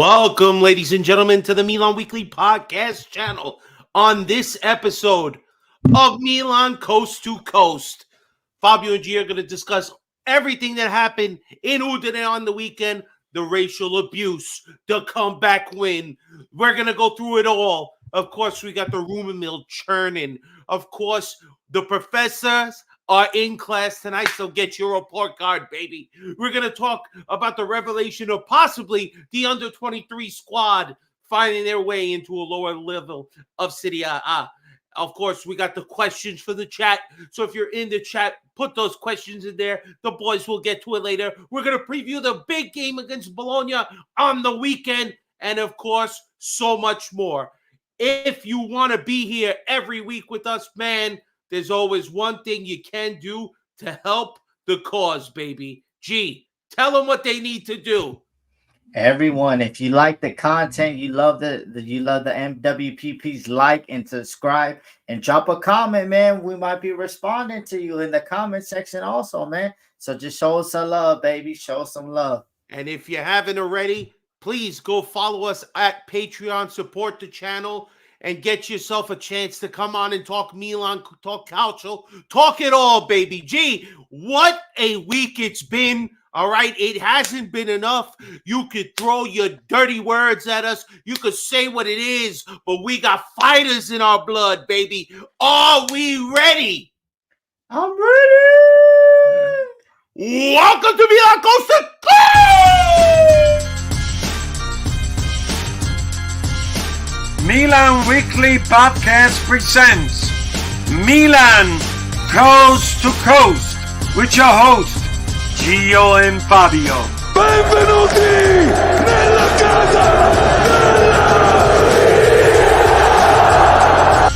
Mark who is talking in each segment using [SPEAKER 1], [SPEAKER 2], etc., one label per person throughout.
[SPEAKER 1] Welcome, ladies and gentlemen, to the Milan Weekly Podcast channel. On this episode of Milan Coast to Coast, Fabio and G are going to discuss everything that happened in Udine on the weekend, the racial abuse, the comeback win. We're going to go through it all. Of course, we got the rumor mill churning. Of course, the professors are in class tonight, so get your report card, baby. We're going to talk about the revelation of possibly the under-23 squad finding their way into a lower level of Serie A. Of course, we got the questions for the chat, so if you're in the chat, put those questions in there. The boys will get to it later. We're going to preview the big game against Bologna on the weekend, and of course, so much more. If you want to be here every week with us, man, there's always one thing you can do to help the cause, baby. G, tell them what they need to do.
[SPEAKER 2] Everyone, if you like the content, you love the MWPPs, like and subscribe and drop a comment, man. We might be responding to you in the comment section also, man. So just show us some love, baby. Show us some love.
[SPEAKER 1] And if you haven't already, please go follow us at Patreon, support the channel, and get yourself a chance to come on and talk Milan, talk Calcio, talk it all, baby. G, what a week it's been. All right, it hasn't been enough. You could throw your dirty words at us. You could say what it is, but we got fighters in our blood, baby. Are we ready?
[SPEAKER 2] I'm ready.
[SPEAKER 1] Welcome to Milan Coast to Coast!
[SPEAKER 3] Milan Weekly Podcast presents Milan Coast to Coast with your hosts Gio and Fabio.
[SPEAKER 4] Benvenuti nella casa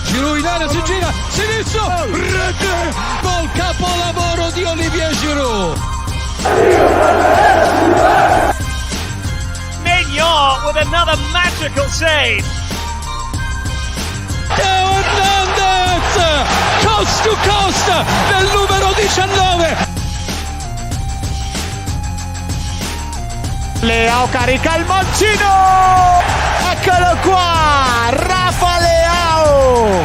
[SPEAKER 4] Giroud in area, si gira, sinistro, rete, col capolavoro di Olivier Giroud.
[SPEAKER 5] Mignon with another magical save.
[SPEAKER 4] Teo Hernandez, coast to coast, del numero 19. Leao carica il mancino. Eccolo qua, Rafa Leao.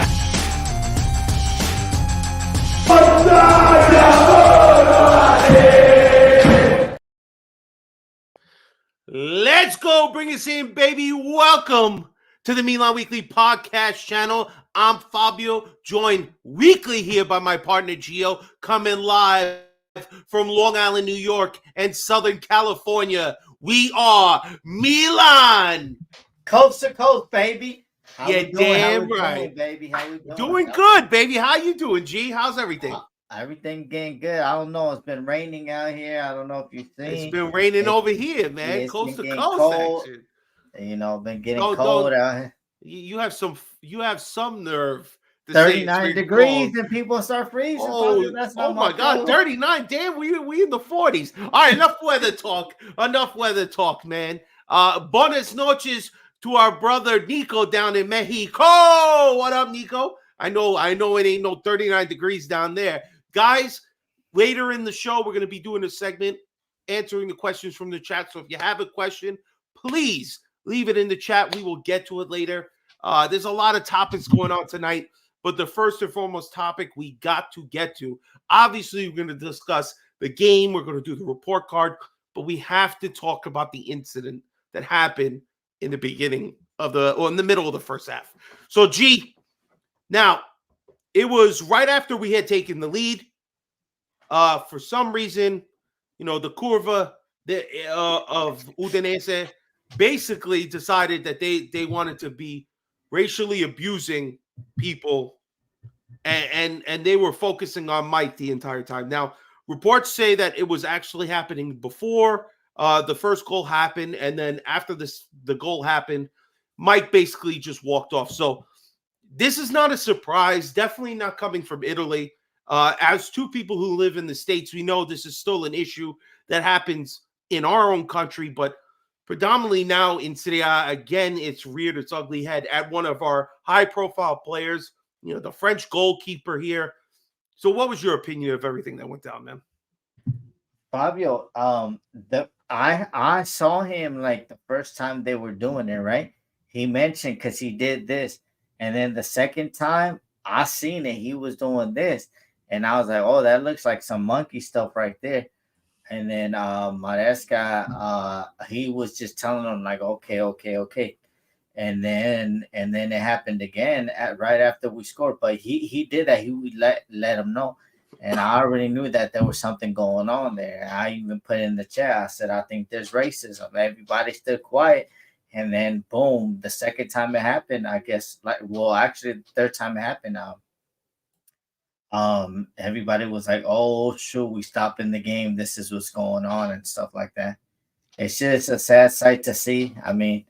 [SPEAKER 1] Let's go, bring us in, baby. Welcome to the Milan Weekly Podcast channel. I'm Fabio, joined weekly here by my partner Gio, coming live from Long Island, New York, and Southern California. We are Milan.
[SPEAKER 2] Coast to coast, baby.
[SPEAKER 1] Yeah, damn right,
[SPEAKER 2] baby. How we doing?
[SPEAKER 1] Doing good, baby. How you doing, G? How's everything?
[SPEAKER 2] Everything getting good. I don't know. It's been raining out here. I don't know if you've seen.
[SPEAKER 1] It's been raining over here, man. Coast to coast
[SPEAKER 2] cold.
[SPEAKER 1] action.
[SPEAKER 2] You know, been getting cold out here.
[SPEAKER 1] You have some nerve.
[SPEAKER 2] 39 degrees and people start freezing.
[SPEAKER 1] Oh my God, 39. Damn, we in the 40s. All right, enough weather talk. Enough weather talk, man. Buenas noches to our brother Nico down in Mexico. What up, Nico? I know it ain't no 39 degrees down there. Guys, later in the show, we're going to be doing a segment answering the questions from the chat. So if you have a question, please leave it in the chat. We will get to it later. There's a lot of topics going on tonight, but the first and foremost topic we got to get to, obviously, we're going to discuss the game. We're going to do the report card, but we have to talk about the incident that happened in the beginning of in the middle of the first half. So, G, now, it was right after we had taken the lead. For some reason, the Curva of Udinese basically decided that they wanted to be racially abusing people, and they were focusing on Mike the entire time. Now, reports say that it was actually happening before the first goal happened, and then after the goal happened, Mike basically just walked off. So this is not a surprise, definitely not coming from Italy. As two people who live in the States, we know this is still an issue that happens in our own country, but predominantly now in Serie A, again, it's reared its ugly head at one of our high-profile players, the French goalkeeper here. So what was your opinion of everything that went down, man?
[SPEAKER 2] Fabio, I saw him like the first time they were doing it, right? He mentioned because he did this, and then the second time I seen it, he was doing this, and I was like, oh, that looks like some monkey stuff right there. And then my that guy, he was just telling him like, okay, okay, okay. And then it happened again right after we scored. But he did that. He would let him know. And I already knew that there was something going on there. I even put in the chat. I said, I think there's racism. Everybody stood quiet. And then boom, the second time it happened, I guess actually the third time it happened, everybody was like, oh shoot, we stopping the game. This is what's going on and stuff like that. It's just a sad sight to see. I mean,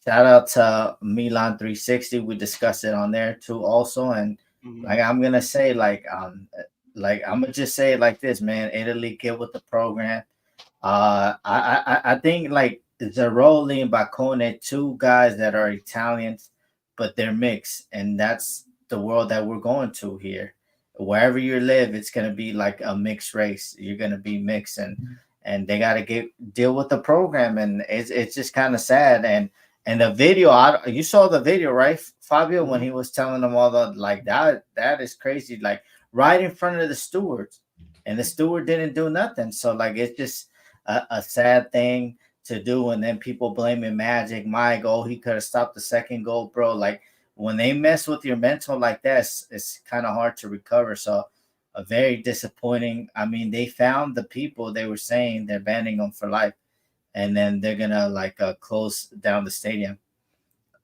[SPEAKER 2] shout out to Milan 360. We discussed it on there too, also. And like I'm gonna say, like I'm gonna just say it like this, man. Italy, get with the program. I think like Zeroli and Bacone, two guys that are Italians, but they're mixed, and that's the world that we're going to here. Wherever you live, it's gonna be like a mixed race. You're gonna be mixed, and they gotta deal with the program, and it's just kind of sad. And the video, you saw the video, right, Fabio, when he was telling them all the like that is crazy, like right in front of the stewards, and the steward didn't do nothing. So like it's just a sad thing to do, and then people blaming Magic, Mike. Oh, he could have stopped the second goal, bro. Like when they mess with your mental like this, it's kind of hard to recover. So very disappointing. I mean, they found the people they were saying they're banning them for life, and then they're gonna like close down the stadium.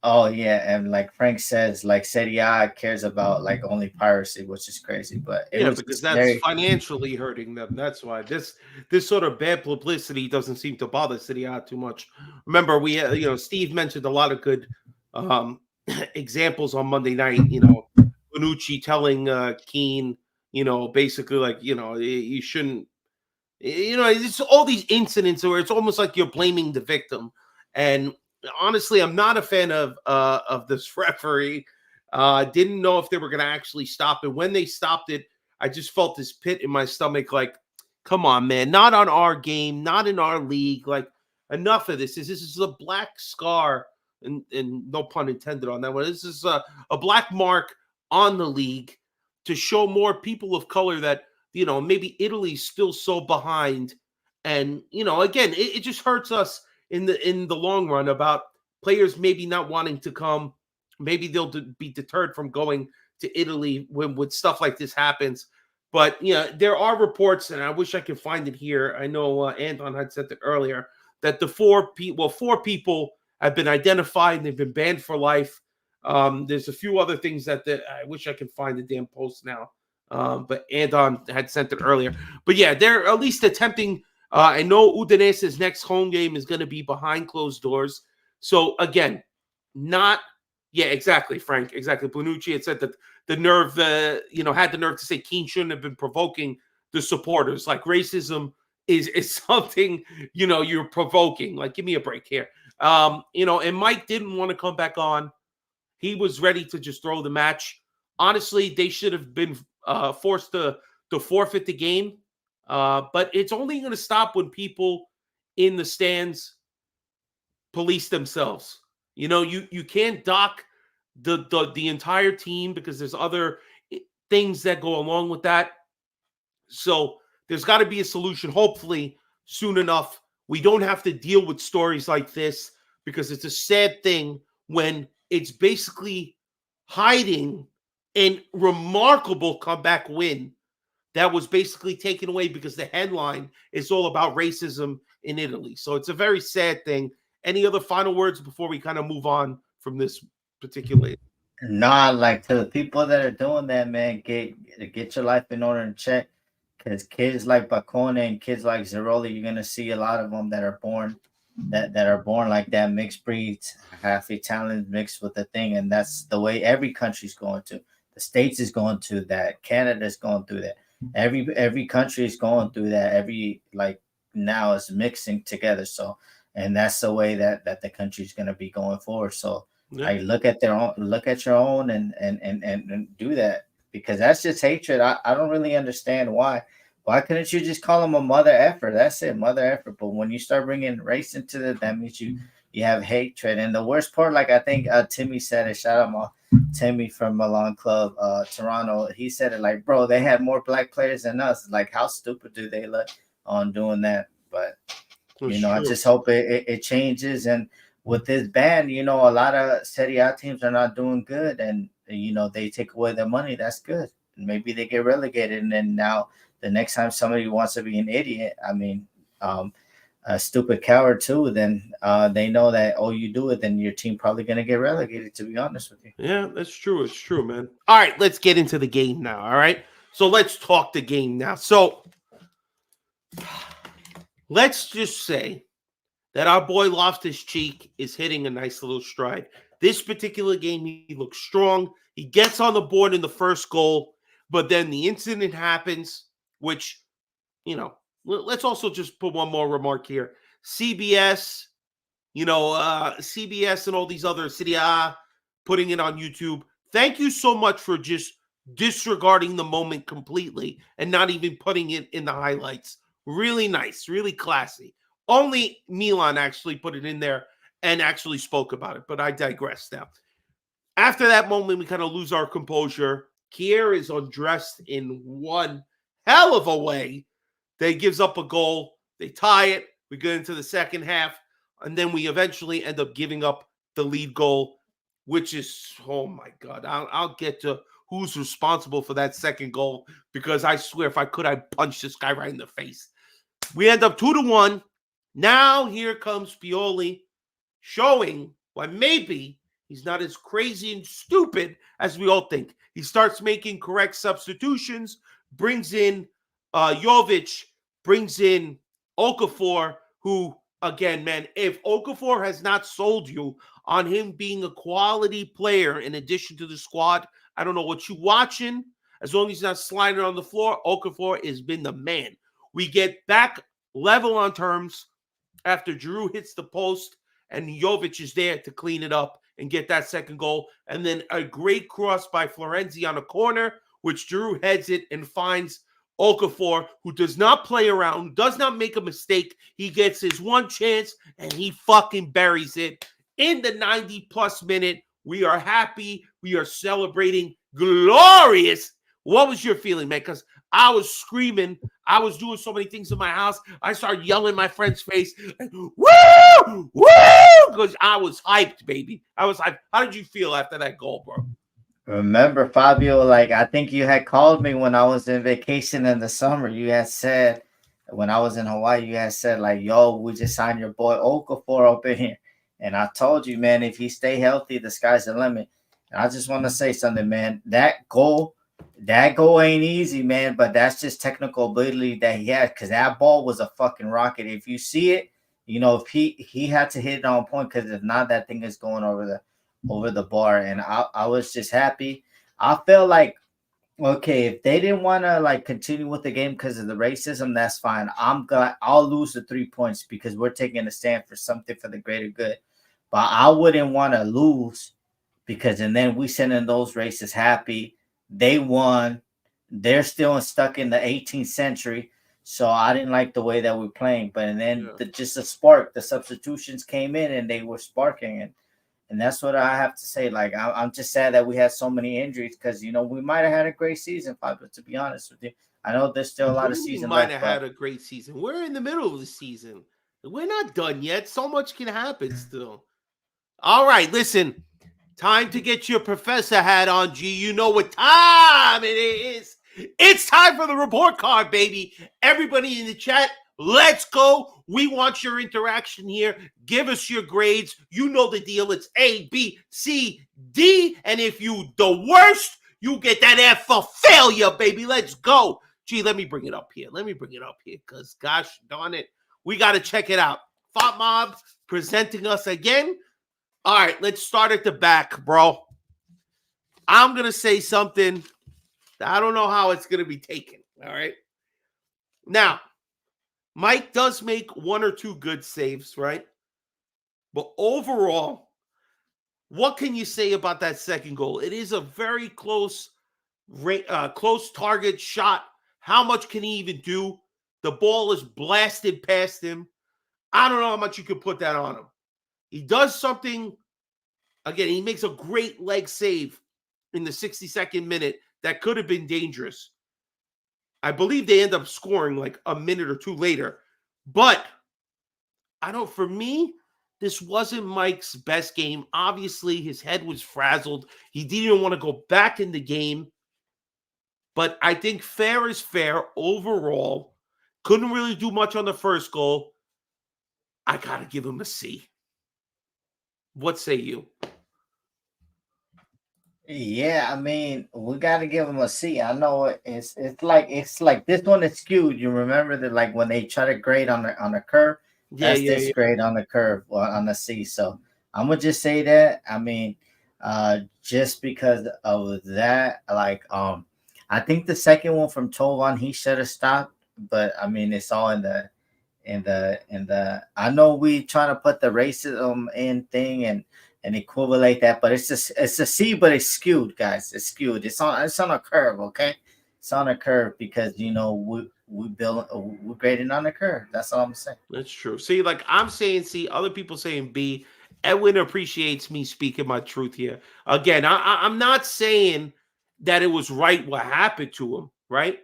[SPEAKER 2] Oh yeah, and like Frank says, like Serie A cares about like only piracy, which is crazy. But it was
[SPEAKER 1] because that's financially hurting them. That's why this sort of bad publicity doesn't seem to bother Serie A too much. Remember, we Steve mentioned a lot of good examples on Monday night. Bonucci telling Keane, basically like you shouldn't. It's all these incidents where it's almost like you're blaming the victim. And honestly, I'm not a fan of this referee. Didn't know if they were going to actually stop it. When they stopped it, I just felt this pit in my stomach. Like, come on, man, not on our game, not in our league. Like, enough of this. This is a black scar, and no pun intended on that one. This is a black mark on the league to show more people of color that maybe Italy's still so behind. And, again, it just hurts us in the long run about players maybe not wanting to come. Maybe they'll be deterred from going to Italy when stuff like this happens. But, there are reports, and I wish I could find it here. I know Anton had said it earlier, that the four people have been identified and they've been banned for life. There's a few other things that I wish I could find the damn post now. But Anton had sent it earlier. But yeah, they're at least attempting. I know Udinese's next home game is going to be behind closed doors. So again, exactly, Frank, exactly. Bonucci had said that had the nerve to say Keane shouldn't have been provoking the supporters. Like racism is something you're provoking. Like, give me a break here. And Mike didn't want to come back on. He was ready to just throw the match. Honestly, they should have been forced to forfeit the game. But it's only going to stop when people in the stands police themselves. You can't dock the entire team because there's other things that go along with that. So there's got to be a solution, hopefully soon enough. We don't have to deal with stories like this because it's a sad thing when it's basically hiding a remarkable comeback win that was basically taken away because the headline is all about racism in Italy. So it's a very sad thing. Any other final words before we kind of move on from this particular?
[SPEAKER 2] Nah, like to the people that are doing that, man, get your life in order and check. Because kids like Bacone and kids like Zeroli, you're gonna see a lot of them that are born like that, mixed breeds, half Italian mixed with the thing, and that's the way every country's going to. The States is going to that. Canada's going through that. Every country is going through that. Now is mixing together. So, and that's the way that the country's going to be going forward. So, like look at your own and do that, because that's just hatred. I don't really understand why Why couldn't you just call him a mother effer? That's it, mother effer. But when you start bringing race into it, that means you have hatred. And the worst part, like I think Timmy said it. Shout out Timmy from Milan Club, Toronto. He said it like, bro, they had more black players than us. Like, how stupid do they look on doing that? But I just hope it changes. And with this ban, a lot of Serie A teams are not doing good, and they take away their money. That's good. Maybe they get relegated, and then now the next time somebody wants to be an idiot, a stupid coward too, then they know that, you do it, then your team probably going to get relegated, to be honest with you.
[SPEAKER 1] Yeah, that's true. It's true, man. All right, let's get into the game now, all right? So let's talk the game now. So let's just say that our boy Loftus-Cheek is hitting a nice little stride. This particular game, he looks strong. He gets on the board in the first goal, but then the incident happens, which, let's also just put one more remark here. CBS, CBS and all these other Serie A putting it on YouTube. Thank you so much for just disregarding the moment completely and not even putting it in the highlights. Really nice, really classy. Only Milan actually put it in there and actually spoke about it, but I digress now. After that moment, we kind of lose our composure. Kier is undressed in one hell of a way. They gives up a goal. They tie it. We get into the second half, and then we eventually end up giving up the lead goal, which is, oh my God. I'll get to who's responsible for that second goal, because I swear if I could, I'd punch this guy right in the face. We end up 2-1. Now here comes Pioli, showing why maybe he's not as crazy and stupid as we all think. He starts making correct substitutions, brings in Jovic, brings in Okafor, who, again, man, if Okafor has not sold you on him being a quality player in addition to the squad, I don't know what you're watching. As long as he's not sliding on the floor, Okafor has been the man. We get back level on terms after Giroud hits the post, and Jovic is there to clean it up and get that second goal. And then a great cross by Florenzi on a corner, which Giroud heads it and finds Okafor, who does not play around, does not make a mistake. He gets his one chance, and he fucking buries it. In the 90-plus minute, we are happy. We are celebrating. Glorious. What was your feeling, man? Because I was screaming. I was doing so many things in my house. I started yelling in my friend's face. Woo! Woo! Because I was hyped, baby. I was hyped. How did you feel after that goal, bro?
[SPEAKER 2] Remember, Fabio, like, I think you had called me when I was in vacation in the summer. You had said, when I was in Hawaii, you had said, like, yo, we just signed your boy Okafor up in here. And I told you, man, if he stay healthy, the sky's the limit. And I just want to say something, man. That goal ain't easy, man, but that's just technical ability that he had, because that ball was a fucking rocket. If you see it, if he had to hit it on point, because if not, that thing is going over the bar. And I was just happy. I felt like, okay, if they didn't want to like continue with the game because of the racism, that's fine. I'm glad I'll lose the 3 points because we're taking a stand for something for the greater good. But I wouldn't want to lose, because and then we send in those racists happy. They won. They're still stuck in the 18th century. So I didn't like the way that we're playing. But and then just a spark, the substitutions came in and they were sparking. And that's what I have to say. Like, I'm just sad that we had so many injuries, because, we might have had a great season, but to be honest with you, I know there's still a lot of season left.
[SPEAKER 1] We might have had a great season. We're in the middle of the season. We're not done yet. So much can happen still. All right, listen. Time to get your professor hat on, G. You know what time it is. It's time for the report card, baby. Everybody in the chat, let's go. We want your interaction here. Give us your grades. You know the deal. It's A, B, C, D. And if you the worst, you get that F for failure, baby. Let's go. Gee, let me bring it up here. Because gosh darn it, we got to check it out. Font Mob presenting us again. All right, let's start at the back, bro. I'm going to say something that I don't know how it's going to be taken, all right? Now, Mike does make one or two good saves, right? But overall, what can you say about that second goal? It is a very close target shot. How much can he even do? The ball is blasted past him. I don't know how much you could put that on him. He does something. Again, he makes a great leg save in the 62nd minute that could have been dangerous. I believe they end up scoring like a minute or two later. But for me, this wasn't Mike's best game. Obviously, his head was frazzled. He didn't even want to go back in the game. But I think fair is fair overall. Couldn't really do much on the first goal. I got to give him a C. What say you?
[SPEAKER 2] Yeah, I mean, we got to give him a C. I know it's like this one is skewed. You remember that, like when they try to grade on the curve, that's this grade on the curve on the C. So I'm gonna just say that. I mean, just because of that, like I think the second one from Tovan, he should have stopped, but I mean, it's all in the I know we trying to put the racism in thing and equivalent that, but it's a C, but it's skewed, guys. It's skewed. It's on a curve, okay? It's on a curve because we're grading on a curve. That's all I'm saying.
[SPEAKER 1] That's true. See, like I'm saying C, other people saying B. Edwin appreciates me speaking my truth here. Again, I'm not saying that it was right what happened to him, right?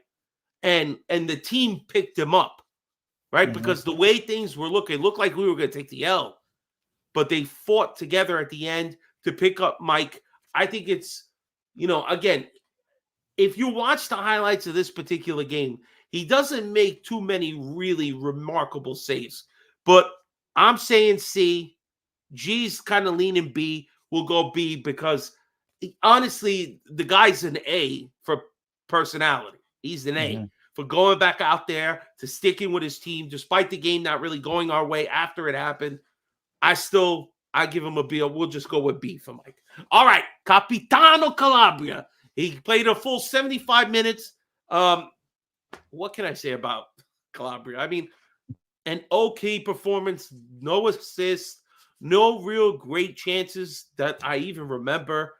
[SPEAKER 1] And the team picked him up, right? Mm-hmm. Because the way things were looking, it looked like we were going to take the L. But they fought together at the end to pick up Mike. I think it's, again, if you watch the highlights of this particular game, he doesn't make too many really remarkable saves. But I'm saying C. G's kind of leaning B. We'll go B because, honestly, the guy's an A for personality. He's an A for going back out there to sticking with his team, despite the game not really going our way after it happened. I give him a B. We'll just go with B for Mike. All right, Capitano Calabria. He played a full 75 minutes. What can I say about Calabria? I mean, an okay performance, no assists, no real great chances that I even remember.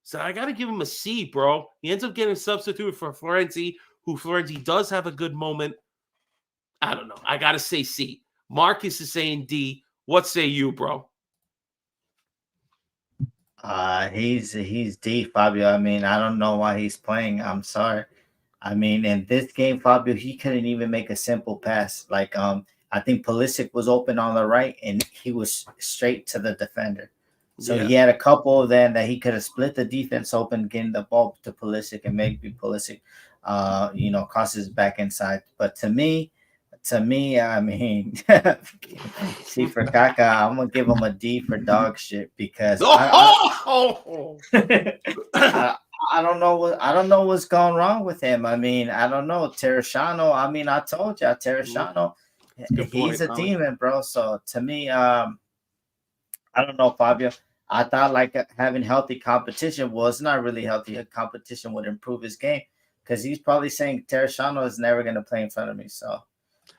[SPEAKER 1] So I got to give him a C, bro. He ends up getting substituted for Florenzi, who Florenzi does have a good moment. I don't know. I got to say C. Marcus is saying D. What say you, bro?
[SPEAKER 2] He's D, Fabio. I mean, I don't know why he's playing. I'm sorry. I mean, in this game, Fabio, he couldn't even make a simple pass. Like, I think Pulisic was open on the right, and he was straight to the defender. So he had a couple of them that he could have split the defense open, getting the ball to Pulisic, and maybe Pulisic, crosses back inside. But to me, I mean, see, for Kaka, I'm gonna give him a D for dog shit because I don't know what's going wrong with him. I mean, I don't know. Terracciano, I mean, I told you, Terracciano, he's a demon, bro. So to me, I don't know, Fabio. I thought like having healthy competition was not really healthy. Competition would improve his game because he's probably saying Terracciano is never going to play in front of me. So,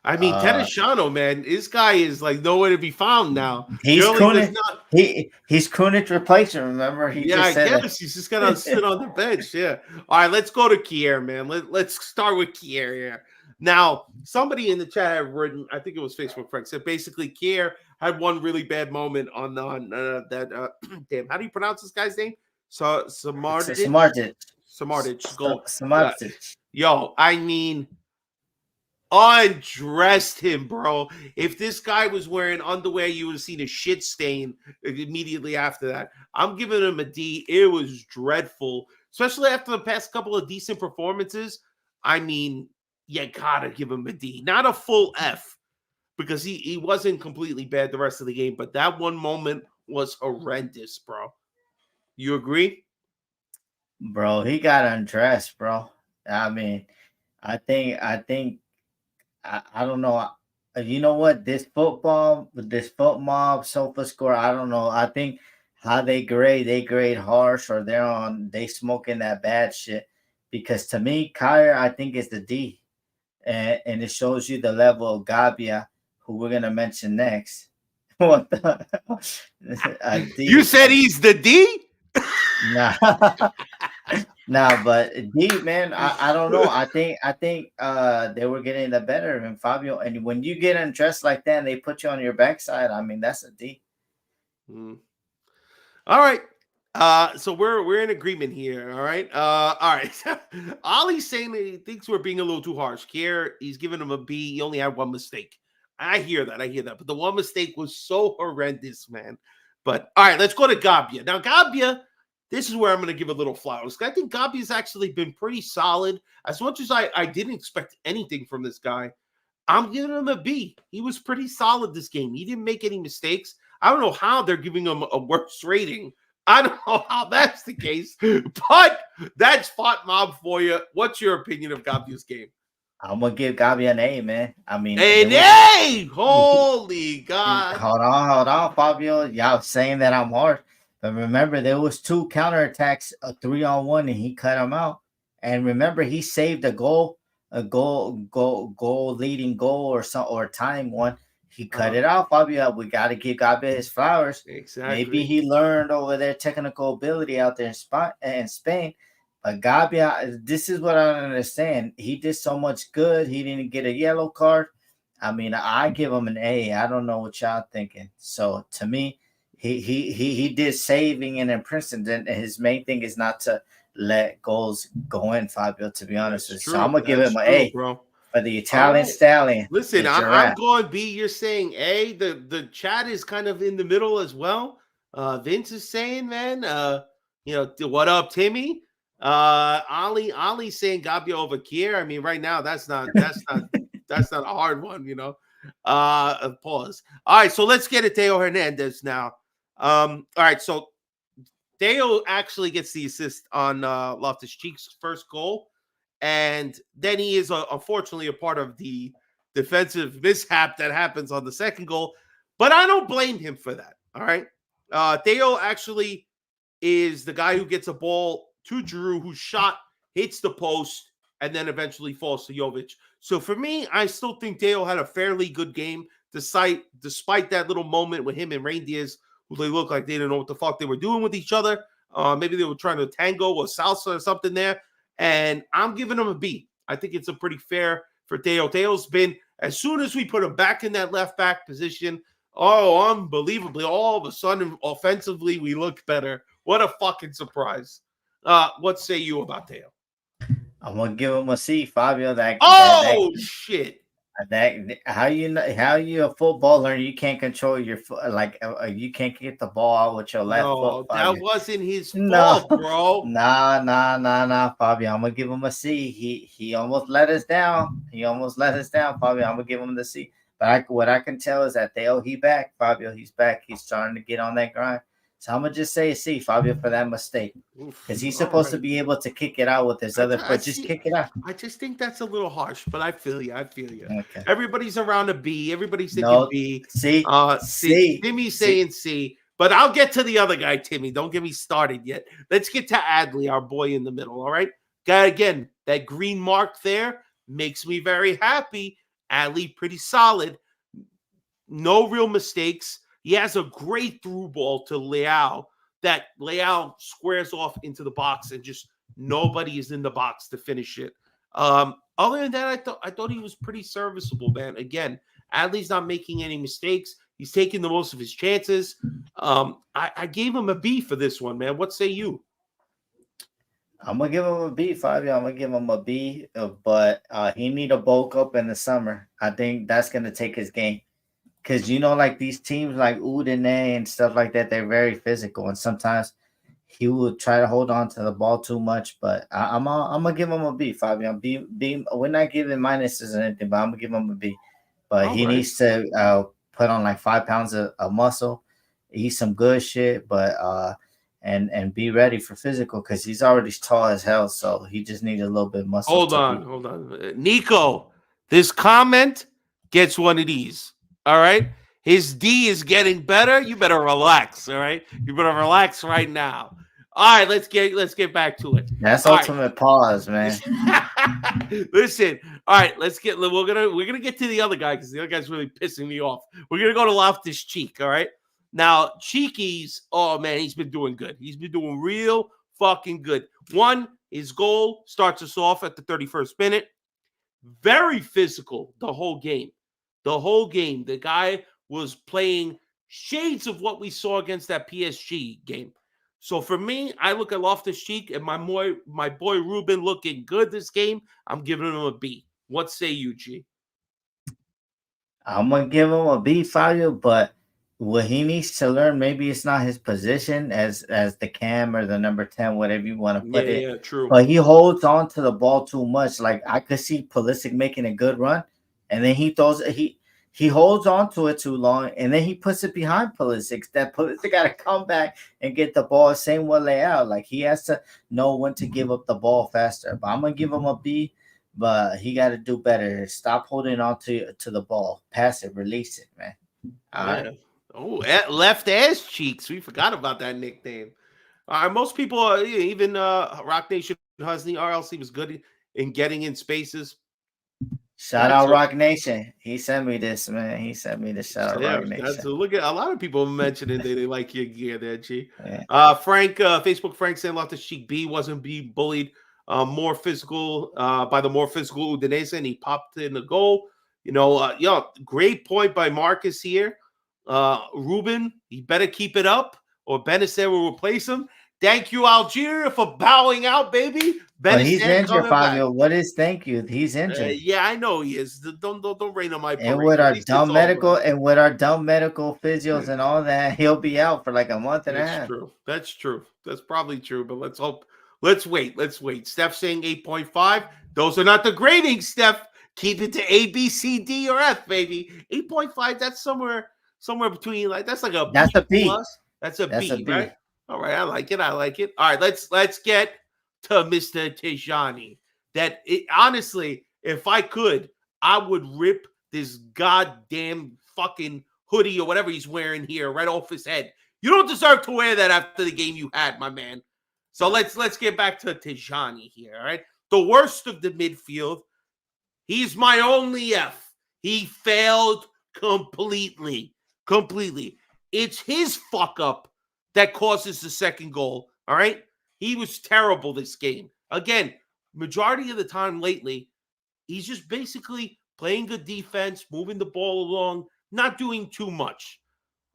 [SPEAKER 1] I mean, Terracciano, man, this guy is like nowhere to be found now.
[SPEAKER 2] He's Kunit's replacement. Remember,
[SPEAKER 1] I guess he's just gonna sit on the bench. Yeah. All right, let's go to Kier, man. Let's start with Kier here. Now, somebody in the chat had written, I think it was Facebook friend, said basically Kier had one really bad moment on that. Damn, how do you pronounce this guy's name? Samardic. Yo, I mean, undressed him, bro. If this guy was wearing underwear, you would have seen a shit stain immediately after that. I'm giving him a D. It was dreadful, especially after the past couple of decent performances. I mean, you gotta give him a D, not a full F, because he wasn't completely bad the rest of the game, but that one moment was horrendous, bro. You agree?
[SPEAKER 2] Bro, he got undressed, bro. I mean, I think I don't know. You know what? This foot mob sofa score, I don't know. I think how they grade harsh, or they smoking that bad shit. Because to me, Kyer, I think is the D. And it shows you the level of Gabia, who we're gonna mention next. What the
[SPEAKER 1] D. You said he's the D?
[SPEAKER 2] Nah. Nah, but D, man, I don't know. I think they were getting the better of him, Fabio. And when you get undressed like that and they put you on your backside, I mean that's a D.
[SPEAKER 1] Mm. All right. So we're in agreement here. All right. All right. Ollie's saying that he thinks we're being a little too harsh. Kier, he's giving him a B. He only had one mistake. I hear that. But the one mistake was so horrendous, man. But all right, let's go to Gabbia. Now, Gabbia, this is where I'm going to give a little flowers. I think Gabbia's actually been pretty solid. As much as I didn't expect anything from this guy, I'm giving him a B. He was pretty solid this game. He didn't make any mistakes. I don't know how they're giving him a worse rating. I don't know how that's the case, but that's Fought Mob for you. What's your opinion of Gabbia's game?
[SPEAKER 2] I'm gonna give Gabi an A, man. I mean,
[SPEAKER 1] An A! Holy God.
[SPEAKER 2] hold on, Fabio. Y'all saying that I'm harsh. But remember, there was 2 counterattacks, a 3-on-1, and he cut them out. And remember, he saved a leading goal or time one. He cut it out, Fabio. We got to give Gabi his flowers.
[SPEAKER 1] Exactly.
[SPEAKER 2] Maybe he learned over their technical ability out there in Spain. But Gabi, this is what I don't understand. He did so much good. He didn't get a yellow card. I mean, I give him an A. I don't know what y'all thinking. So to me, he did saving and in Princeton. And his main thing is not to let goals go in, Fabio, to be honest with you. So I'm gonna give him an A,
[SPEAKER 1] bro.
[SPEAKER 2] For the Italian stallion.
[SPEAKER 1] Listen, I'm going B. You're saying A. The chat is kind of in the middle as well. Vince is saying, man, what up, Timmy? Ollie's saying Gabbia over Kier. I mean, right now that's not a hard one, Pause. All right, so let's get at Theo Hernandez now. All right, so Theo actually gets the assist on Loftus-Cheek's first goal, and then he is unfortunately a part of the defensive mishap that happens on the second goal. But I don't blame him for that. All right, Theo actually is the guy who gets a ball to Giroud, whose shot hits the post and then eventually falls to Jovic. So for me, I still think Theo had a fairly good game, despite that little moment with him and Reindeers, who they looked like they didn't know what the fuck they were doing with each other. Maybe they were trying to tango or salsa or something there. And I'm giving him a B. I think it's a pretty fair for Theo. Theo's been, as soon as we put him back in that left back position, unbelievably, all of a sudden, offensively, we look better. What a fucking surprise. What say you about Theo?
[SPEAKER 2] I'm gonna give him a C, Fabio.
[SPEAKER 1] Shit!
[SPEAKER 2] How you a footballer and you can't control your foot, you can't get the ball out with your left foot. Fabio.
[SPEAKER 1] That wasn't his fault, bro.
[SPEAKER 2] Nah, Fabio. I'm gonna give him a C. He almost let us down. Fabio. I'm gonna give him the C. But what I can tell is that Theo, he back, Fabio. He's back. He's starting to get on that grind. So I'm gonna just say a C, Fabio, for that mistake, because he's supposed to be able to kick it out with his other foot. Just kick it out.
[SPEAKER 1] I just think that's a little harsh, but I feel you.
[SPEAKER 2] Okay.
[SPEAKER 1] Everybody's around a B. Everybody's thinking B.
[SPEAKER 2] C.
[SPEAKER 1] C. Timmy's saying C. But I'll get to the other guy, Timmy. Don't get me started yet. Let's get to Adley, our boy in the middle. All right, guy. Again, that green mark there makes me very happy. Adley, pretty solid. No real mistakes. He has a great through ball to Leao that Leao squares off into the box, and just nobody is in the box to finish it. Other than that, I thought he was pretty serviceable, man. Again, Adley's not making any mistakes. He's taking the most of his chances. I gave him a B for this one, man. What say you?
[SPEAKER 2] I'm gonna give him a B, Fabio. I'm gonna give him a B, but he need a bulk up in the summer. I think that's gonna take his game. Because, like these teams like Udinese and stuff like that, they're very physical. And sometimes he will try to hold on to the ball too much. But I'm going to give him a B, Fabio. B, we're not giving minuses or anything, but I'm going to give him a B. But he needs to put on like 5 pounds of muscle, eat some good shit, but and be ready for physical, because he's already tall as hell. So he just needs a little bit of muscle.
[SPEAKER 1] Hold on. Nico, this comment gets one of these. All right, his D is getting better. You better relax. All right, you better relax right now. All right, let's get back to it.
[SPEAKER 2] That's all ultimate right. Pause, man.
[SPEAKER 1] Listen, all right, we're gonna get to the other guy, because the other guy's really pissing me off. We're gonna go to Loftus-Cheek. All right, now Cheeky's. Oh man, he's been doing good. He's been doing real fucking good. One, His goal starts us off at the 31st minute. Very physical the whole game. The whole game. The guy was playing shades of what we saw against that PSG game. So for me, I look at Loftus-Cheek and my boy Ruben looking good this game. I'm giving him a B. What say you, G?
[SPEAKER 2] I'm gonna give him a B, Fabio, but what he needs to learn, maybe it's not his position as the cam or the number 10, whatever you want to put it.
[SPEAKER 1] Yeah, true.
[SPEAKER 2] But he holds on to the ball too much. Like I could see Pulisic making a good run, and then he holds on to it too long, and then he puts it behind Pulisic. That Pulisic got to come back and get the ball same way layout. Like he has to know when to give up the ball faster. But I'm gonna give him a B. But he got to do better. Stop holding on to the ball. Pass it, release it, man. All right.
[SPEAKER 1] Oh, left ass cheeks. We forgot about that nickname. Most people, even Rock Nation Husney, RLC was good in getting in spaces.
[SPEAKER 2] Shout out Rock Nation. He sent me this, man. He sent me this. Shout out Rock Nation.
[SPEAKER 1] Look at a lot of people mentioning they like your gear there, G.
[SPEAKER 2] Yeah.
[SPEAKER 1] Frank, Facebook Frank saying Loftus-Cheek B wasn't being bullied. More physical by the more physical Udinese, and he popped in the goal. Great point by Marcus here. Ruben, he better keep it up, or Benacer will replace him. Thank you, Algeria, for bowing out, baby.
[SPEAKER 2] But he's injured, Fabio. What is thank you? He's injured.
[SPEAKER 1] Yeah, I know he is. Don't rain on my parade.
[SPEAKER 2] And with our dumb medical physios and all that, he'll be out for like a month and a half.
[SPEAKER 1] That's true. That's probably true. But let's hope. Let's wait. Steph saying 8.5. Those are not the gradings, Steph. Keep it to A, B, C, D, or F, baby. 8.5. That's somewhere between
[SPEAKER 2] that's
[SPEAKER 1] a
[SPEAKER 2] B.
[SPEAKER 1] Plus. That's a B, right? All right, I like it. All right, let's get to Mr. Tijani. Honestly, if I could, I would rip this goddamn fucking hoodie or whatever he's wearing here right off his head. You don't deserve to wear that after the game you had, my man. So let's get back to Tijani here, all right? The worst of the midfield. He's my only F. He failed completely. It's his fuck up that causes the second goal, all right? He was terrible this game. Again, majority of the time lately, he's just basically playing good defense, moving the ball along, not doing too much.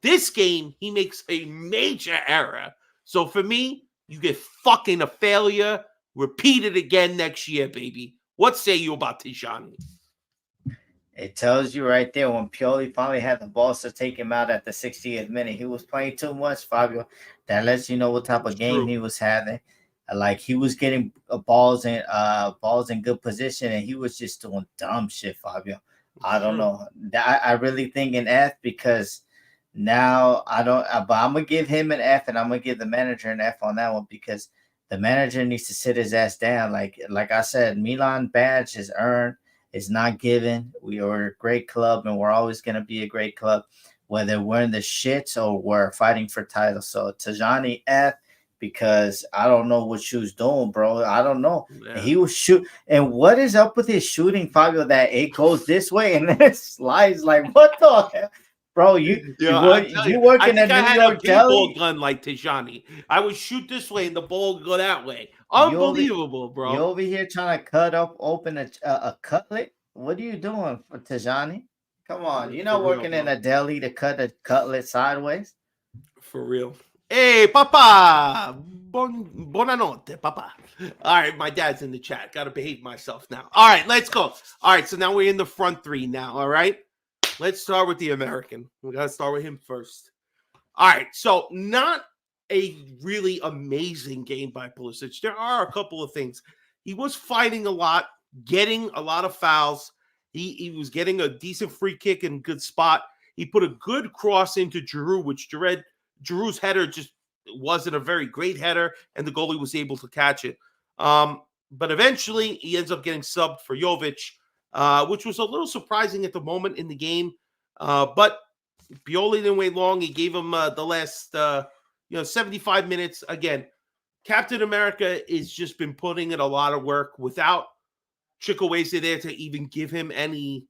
[SPEAKER 1] This game, he makes a major error. So for me, you get fucking a failure. Repeat it again next year, baby. What say you about Tijani?
[SPEAKER 2] It tells you right there when Pioli finally had the balls to take him out at the 60th minute. He was playing too much, Fabio. That lets you know what type of game he was having. Like he was getting balls in good position, and he was just doing dumb shit, Fabio. I don't know. I really think an F because now I don't. But I'm gonna give him an F, and I'm gonna give the manager an F on that one because the manager needs to sit his ass down. Like I said, Milan badge is earned. It's not given. We are a great club, and we're always going to be a great club, whether we're in the shits or we're fighting for titles. So Tijani F, because I don't know what she was doing, bro. I don't know. Yeah. He was shoot. And what is up with his shooting, Fabio, that it goes this way and then it slides? Like, what the hell? Bro, you working at New York
[SPEAKER 1] Deli? Gun like Tijani. I would shoot this way and the ball would go that way. Unbelievable, bro.
[SPEAKER 2] You over here trying to cut open a cutlet? What are you doing for Tijani? Come on. You're not working in a deli to cut a cutlet sideways?
[SPEAKER 1] For real. Hey, papa. Buonanotte, papa. All right, my dad's in the chat. Got to behave myself now. All right, let's go. All right, so now we're in the front three now, all right? Let's start with the American. We got to start with him first. All right, so not a really amazing game by Pulisic. There are a couple of things. He was fighting a lot, getting a lot of fouls. He was getting a decent free kick in a good spot. He put a good cross into Giroud, which Giroud's header just wasn't a very great header, and the goalie was able to catch it. But eventually, he ends up getting subbed for Jovic, which was a little surprising at the moment in the game. But Pioli didn't wait long. He gave him the last 75 minutes. Again, Captain America has just been putting in a lot of work without Chukwueze there to even give him any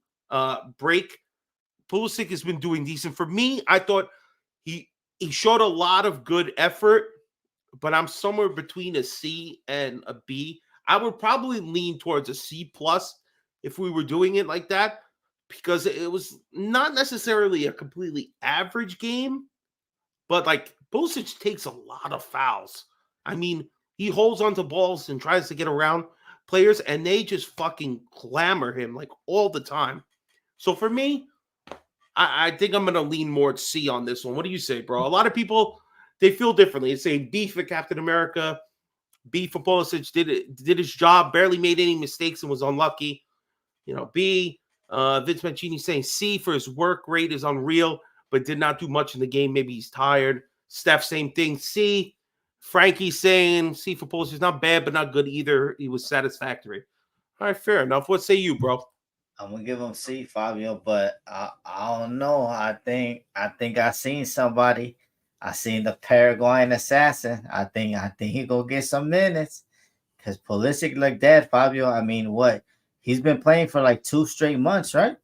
[SPEAKER 1] break. Pulisic has been doing decent. For me, I thought he showed a lot of good effort. but I'm somewhere between a C and a B. I would probably lean towards a C plus if we were doing it like that, because it was not necessarily a completely average game, but like Pulisic takes a lot of fouls. I mean, he holds onto balls and tries to get around players, and they just fucking clamor him like all the time. So for me, I think I'm going to lean more C on this one. What do you say, bro? A lot of people, they feel differently. It's saying B for Captain America, B for Pulisic, did his job, barely made any mistakes and was unlucky. B, Vince Mancini saying C for his work rate is unreal, but did not do much in the game. Maybe he's tired. Steph, same thing. C. Frankie saying C for Pulisic is not bad, but not good either. He was satisfactory. All right, fair enough. What say you, bro?
[SPEAKER 2] I'm gonna give him C, Fabio, but I don't know. I think I seen somebody. I seen the Paraguayan assassin. I think he gonna get some minutes because Pulisic like that, Fabio. I mean, what? He's been playing for like 2 straight months, right?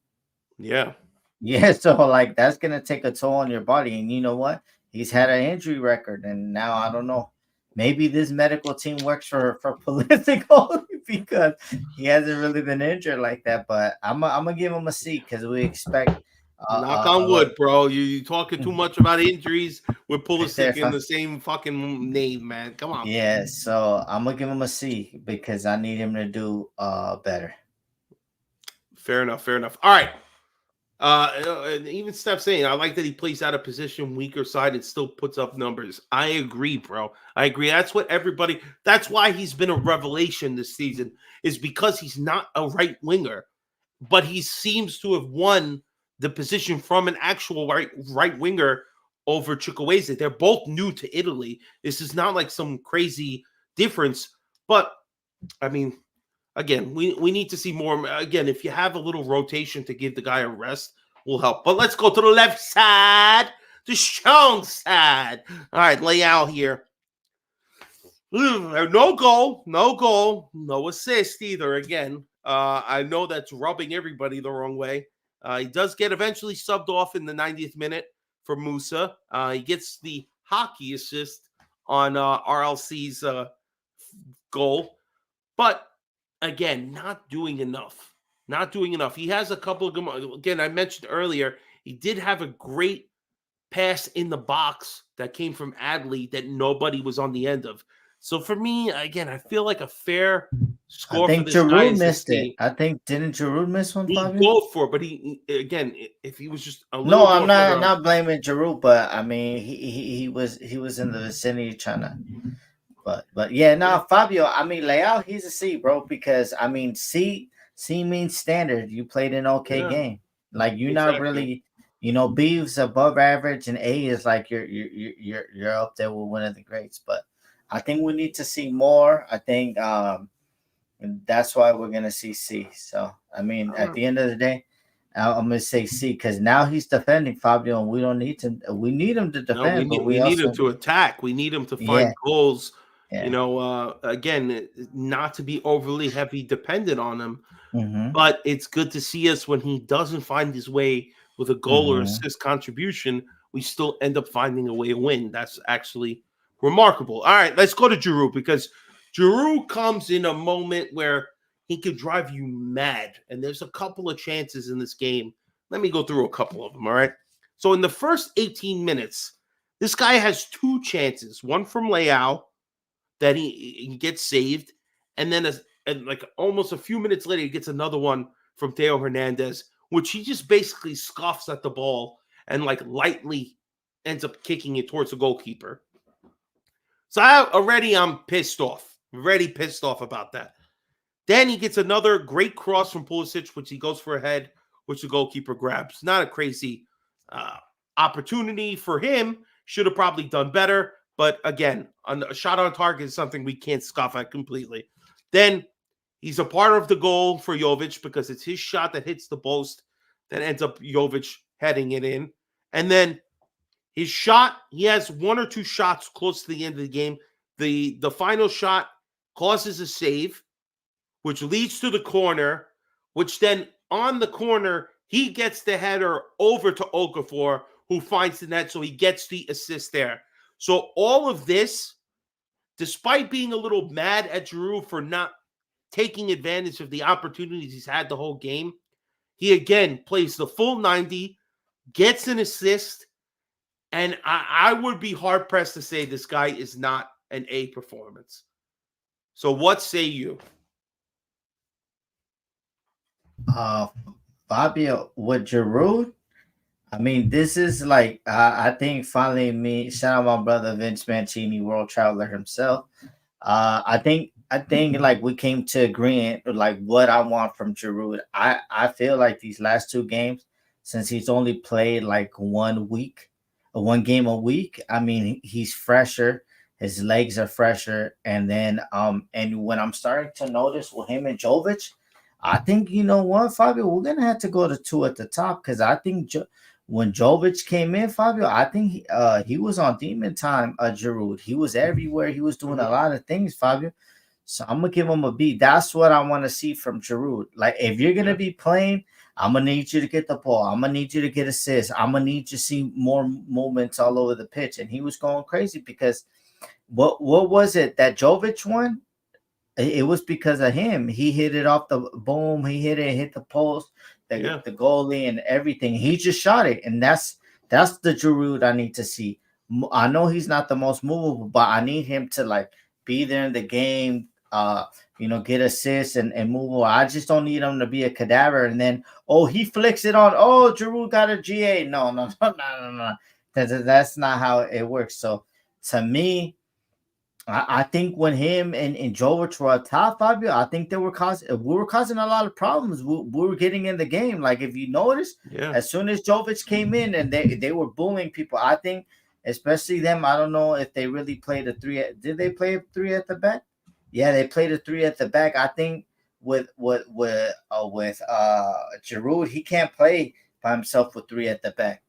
[SPEAKER 1] Yeah.
[SPEAKER 2] Yeah, so like that's gonna take a toll on your body. And you know what? He's had an injury record, and now I don't know. Maybe this medical team works for Pulisic only because he hasn't really been injured like that. But I'm gonna give him a C because we expect.
[SPEAKER 1] Knock on wood, bro. You talking too much about injuries with Pulisic in the same fucking name, man. Come on.
[SPEAKER 2] Yeah, so I'm gonna give him a C because I need him to do better.
[SPEAKER 1] Fair enough. All right. And even Steph saying, I like that he plays out of position, weaker side, and still puts up numbers. I agree, bro. I agree. That's why he's been a revelation this season, is because he's not a right winger, but he seems to have won the position from an actual right winger over Chukwueze. They're both new to Italy. This is not like some crazy difference, but I mean, again, we need to see more. Again, if you have a little rotation to give the guy a rest, will help. But let's go to the left side, the strong side. All right, Leao here. No goal, no assist either. Again, I know that's rubbing everybody the wrong way. He does get eventually subbed off in the 90th minute for Musa. He gets the hockey assist on RLC's goal. But again, not doing enough. He has a couple of, again, I mentioned earlier, he did have a great pass in the box that came from Adley that nobody was on the end of. So for me, again, I feel like a fair score.
[SPEAKER 2] I think Giroud missed it. I think didn't Giroud miss one?
[SPEAKER 1] He go for it, but he again, if he was just a little.
[SPEAKER 2] No, I'm not blaming Giroud, but I mean he was in the vicinity trying to. But yeah, no, Fabio. I mean, Leao, he's a C, bro, because I mean, C means standard. You played an okay game. Like you're not really, B is above average, and A is like you're up there with one of the greats. But I think we need to see more. I think that's why we're gonna see C. So I mean, at the end of the day, I'm gonna say C because now he's defending, Fabio, and we don't need to. We need him to defend.
[SPEAKER 1] No, we need him to attack. We need him to find goals.
[SPEAKER 2] Yeah.
[SPEAKER 1] Again, not to be overly heavy dependent on him,
[SPEAKER 2] Mm-hmm.
[SPEAKER 1] but it's good to see us when he doesn't find his way with a goal or assist contribution. We still end up finding a way to win. That's actually remarkable. All right, let's go to Giroud because Giroud comes in a moment where he could drive you mad, and there's a couple of chances in this game. Let me go through a couple of them. All right. So in the first 18 minutes, this guy has 2 chances. One from Leao that he gets saved, and then like almost a few minutes later, he gets another one from Theo Hernandez, which he just basically scoffs at the ball and like lightly ends up kicking it towards the goalkeeper. So I'm pissed off. Already pissed off about that. Then he gets another great cross from Pulisic, which he goes for a head, which the goalkeeper grabs. Not a crazy opportunity for him. Should have probably done better. But again, a shot on target is something we can't scoff at completely. Then he's a part of the goal for Jovic because it's his shot that hits the post that ends up Jovic heading it in. And then his shot, he has 1 or 2 shots close to the end of the game. The final shot causes a save, which leads to the corner, which then on the corner, he gets the header over to Okafor, who finds the net, so he gets the assist there. So all of this despite being a little mad at Giroud for not taking advantage of the opportunities he's had the whole game, he again plays the full 90, gets an assist, and I would be hard-pressed to say this guy is not an A performance. So what say you?
[SPEAKER 2] Fabio, with Giroud, I mean, this is like I think finally me. Shout out my brother Vince Mancini, world traveler himself. I think like we came to agreement like what I want from Giroud. I feel like these last two games, since he's only played like 1 week, one game a week. I mean, he's fresher. His legs are fresher, and then and when I'm starting to notice with him and Jovic, I think you know what, Fabio, we're gonna have to go to two at the top because I think when Jovic came in, Fabio, I think he was on demon time. Giroud, he was everywhere. He was doing a lot of things, Fabio. So I'm gonna give him a B. That's what I want to see from Giroud. Like if you're gonna be playing, I'm gonna need you to get the ball. I'm gonna need you to get assists. I'm gonna need you to see more moments all over the pitch. And he was going crazy because what was it that Jovic won? It was because of him. He hit it off the boom. He hit the post, the goalie, and everything. He just shot it, and that's the Giroud I need to see. I know he's not the most movable, but I need him to like be there in the game. Get assists and move. I just don't need him to be a cadaver. And then he flicks it on. Oh, Giroud got a GA. No. That's not how it works. So to me, I think when him and Jovic were up top, Fabio, I think we were causing a lot of problems. We were getting in the game. Like if you notice, as soon as Jovic came in and they were bullying people, I think especially them. I don't know if they really played a three. Did they play a three at the back? Yeah, they played a three at the back. I think with Giroud, he can't play by himself with three at the back.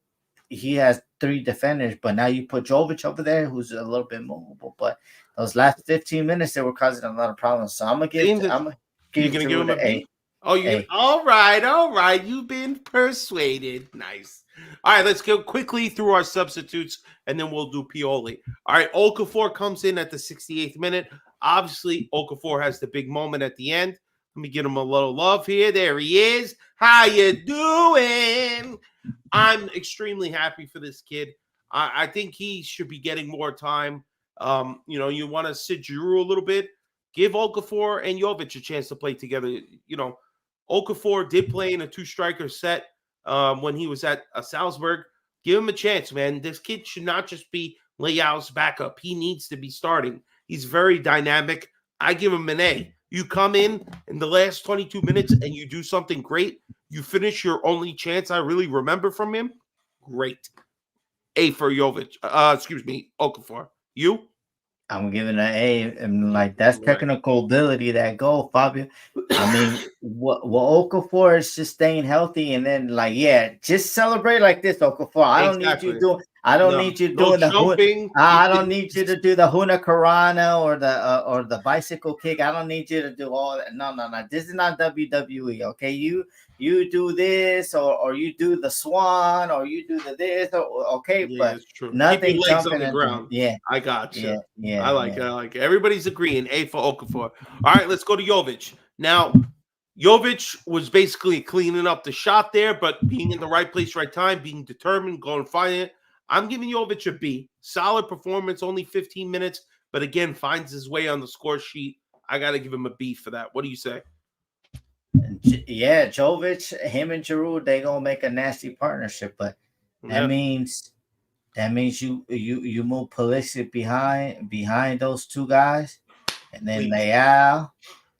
[SPEAKER 2] He has three defenders, but now you put Jovic over there, who's a little bit movable. But those last 15 minutes, they were causing a lot of problems. So I'm gonna give him a A.
[SPEAKER 1] Oh, you all right. You've been persuaded. Nice. All right, let's go quickly through our substitutes, and then we'll do Pioli. All right, Okafor comes in at the 68th minute. Obviously, Okafor has the big moment at the end. Let me give him a little love here. There he is. How you doing? I'm extremely happy for this kid. I think he should be getting more time. You want to sit Giroud a little bit. Give Okafor and Jovic a chance to play together. Okafor did play in a two-striker set when he was at Salzburg. Give him a chance, man. This kid should not just be Leao's backup. He needs to be starting. He's very dynamic. I give him an A. You come in the last 22 minutes and you do something great. You finish your only chance I really remember from him. Great. A for Jovic. Okafor. You?
[SPEAKER 2] I'm giving an A, and like that's technical ability, that goal, Fabio. I mean, what Okafor is just staying healthy, and then just celebrate like this, Okafor. I don't need you doing. I don't need you doing the jumping. I don't need you to do the Huna Karana or the bicycle kick. I don't need you to do all that. No. This is not WWE. Okay, you do this or you do the swan or you do the this. Okay, but nothing jumping
[SPEAKER 1] on the ground.
[SPEAKER 2] Yeah,
[SPEAKER 1] I got you.
[SPEAKER 2] Yeah,
[SPEAKER 1] I like it. Everybody's agreeing. A for Okafor. All right, let's go to Jovic. Now, Jovic was basically cleaning up the shot there, but being in the right place, right time, being determined, going and find it. I'm giving Jovic a B. Solid performance, only 15 minutes, but again, finds his way on the score sheet. I got to give him a B for that. What do you say?
[SPEAKER 2] Yeah, Jovic, him and Giroud, they gonna make a nasty partnership, but that means you move Pulisic behind those two guys, and then Leao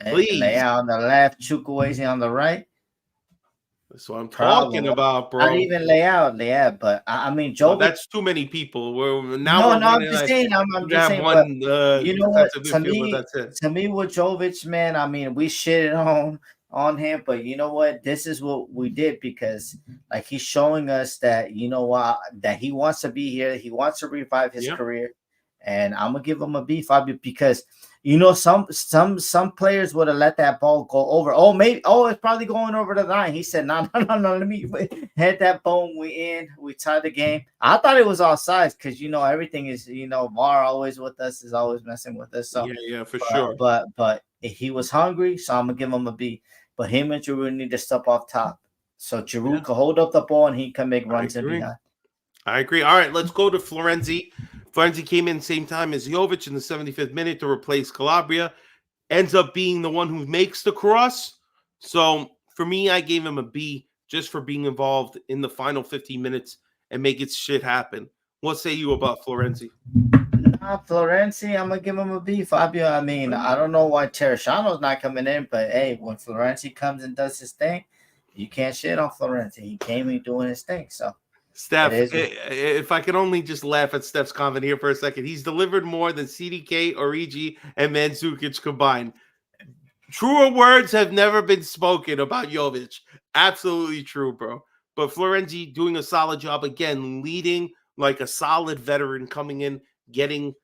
[SPEAKER 2] on the left, Chukwueze on the right.
[SPEAKER 1] That's what I'm talking about, bro.
[SPEAKER 2] Not even Leao, but I mean, Jovic.
[SPEAKER 1] That's too many people. I'm
[SPEAKER 2] just saying. I'm just saying. But you know what? To me, with Jovic, man, I mean, we shitted on him, but you know what? This is what we did because, like, he's showing us that that he wants to be here. He wants to revive his career, and I'm gonna give him a B, Fabio, because some players would have let that ball go over. Oh, maybe. Oh, it's probably going over the line. He said, no. Let me hit that bone. We tied the game. I thought it was offsides because everything is VAR always with us, is always messing with us. So
[SPEAKER 1] yeah, for sure.
[SPEAKER 2] But he was hungry, so I'm gonna give him a B. But him and Giroud need to step off top, so Giroud can hold up the ball and he can make runs in behind.
[SPEAKER 1] I agree. All right, let's go to Florenzi. Florenzi came in same time as Jovic in the 75th minute to replace Calabria. Ends up being the one who makes the cross. So for me, I gave him a B just for being involved in the final 15 minutes and making shit happen. What say you about Florenzi?
[SPEAKER 2] Florenzi, I'm gonna give him a B, Fabio. I mean, I don't know why Terracciano's not coming in, but hey, when Florenzi comes and does his thing, you can't shit on Florenzi. He came in doing his thing. So,
[SPEAKER 1] Steph, if I could only just laugh at Steph's comment here for a second, he's delivered more than CDK, Origi, and Mandzukic combined. Truer words have never been spoken about Jovic. Absolutely true, bro. But Florenzi doing a solid job again, leading like a solid veteran coming in, getting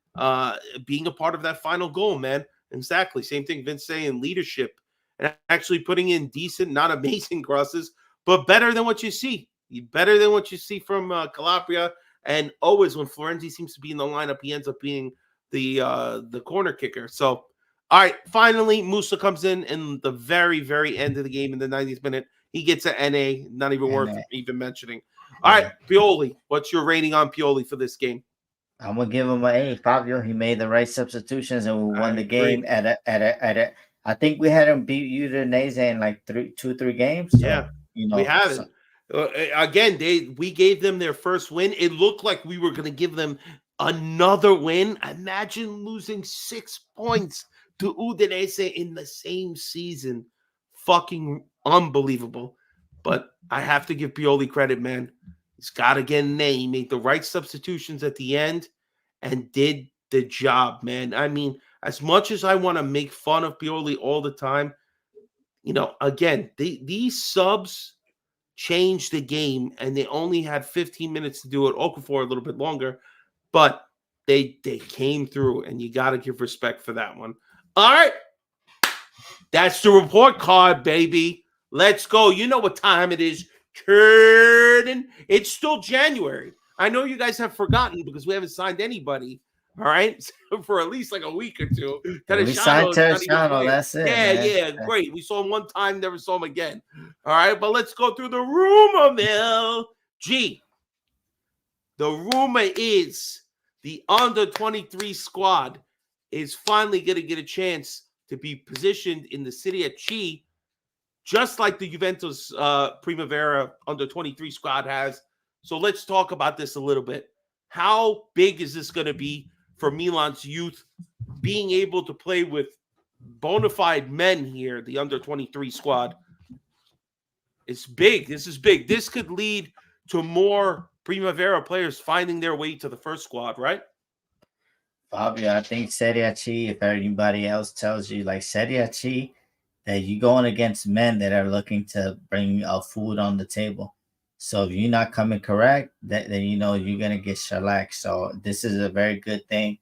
[SPEAKER 1] being a part of that final goal, man. Exactly. Same thing Vince saying, leadership, and actually putting in decent, not amazing crosses, but better than what you see. Better than what you see from Calabria. And always when Florenzi seems to be in the lineup, he ends up being the corner kicker. So, all right, finally, Musa comes in the very, very end of the game in the 90th minute. He gets an NA, not even worth even mentioning. All right, Pioli, what's your rating on Pioli for this game?
[SPEAKER 2] I'm gonna give him an A. Fabio, he made the right substitutions and we won the game at a. I think we had him beat Udinese in like 2-3 games. So,
[SPEAKER 1] yeah, we haven't. Again, we gave them their first win. It looked like we were going to give them another win. Imagine losing 6 points to Udinese in the same season. Fucking unbelievable. But I have to give Pioli credit, man. He's got to get an A. He made the right substitutions at the end and did the job, man. I mean, as much as I want to make fun of Pioli all the time, again, these subs changed the game, and they only had 15 minutes to do it. Okafor a little bit longer, but they came through, and you got to give respect for that one. All right, that's the report card, baby. Let's go. You know what time it is, Curtin. It's still January. I know you guys have forgotten because we haven't signed anybody. All right, for at least like a week or two.
[SPEAKER 2] We signed Terracciano, that's it.
[SPEAKER 1] Yeah, great. We saw him one time, never saw him again. All right, but let's go through the rumor mill. G, the rumor is the under-23 squad is finally going to get a chance to be positioned in the Serie C, just like the Juventus Primavera under-23 squad has. So let's talk about this a little bit. How big is this going to be for Milan's youth, being able to play with bona fide men here, the under-23 squad? It's big. This is big. This could lead to more Primavera players finding their way to the first squad, right?
[SPEAKER 2] Fabio, I think Serie C, if anybody else tells you, like Serie C, that you're going against men that are looking to bring food on the table. So if you're not coming correct, then you're gonna get shellacked. So this is a very good thing.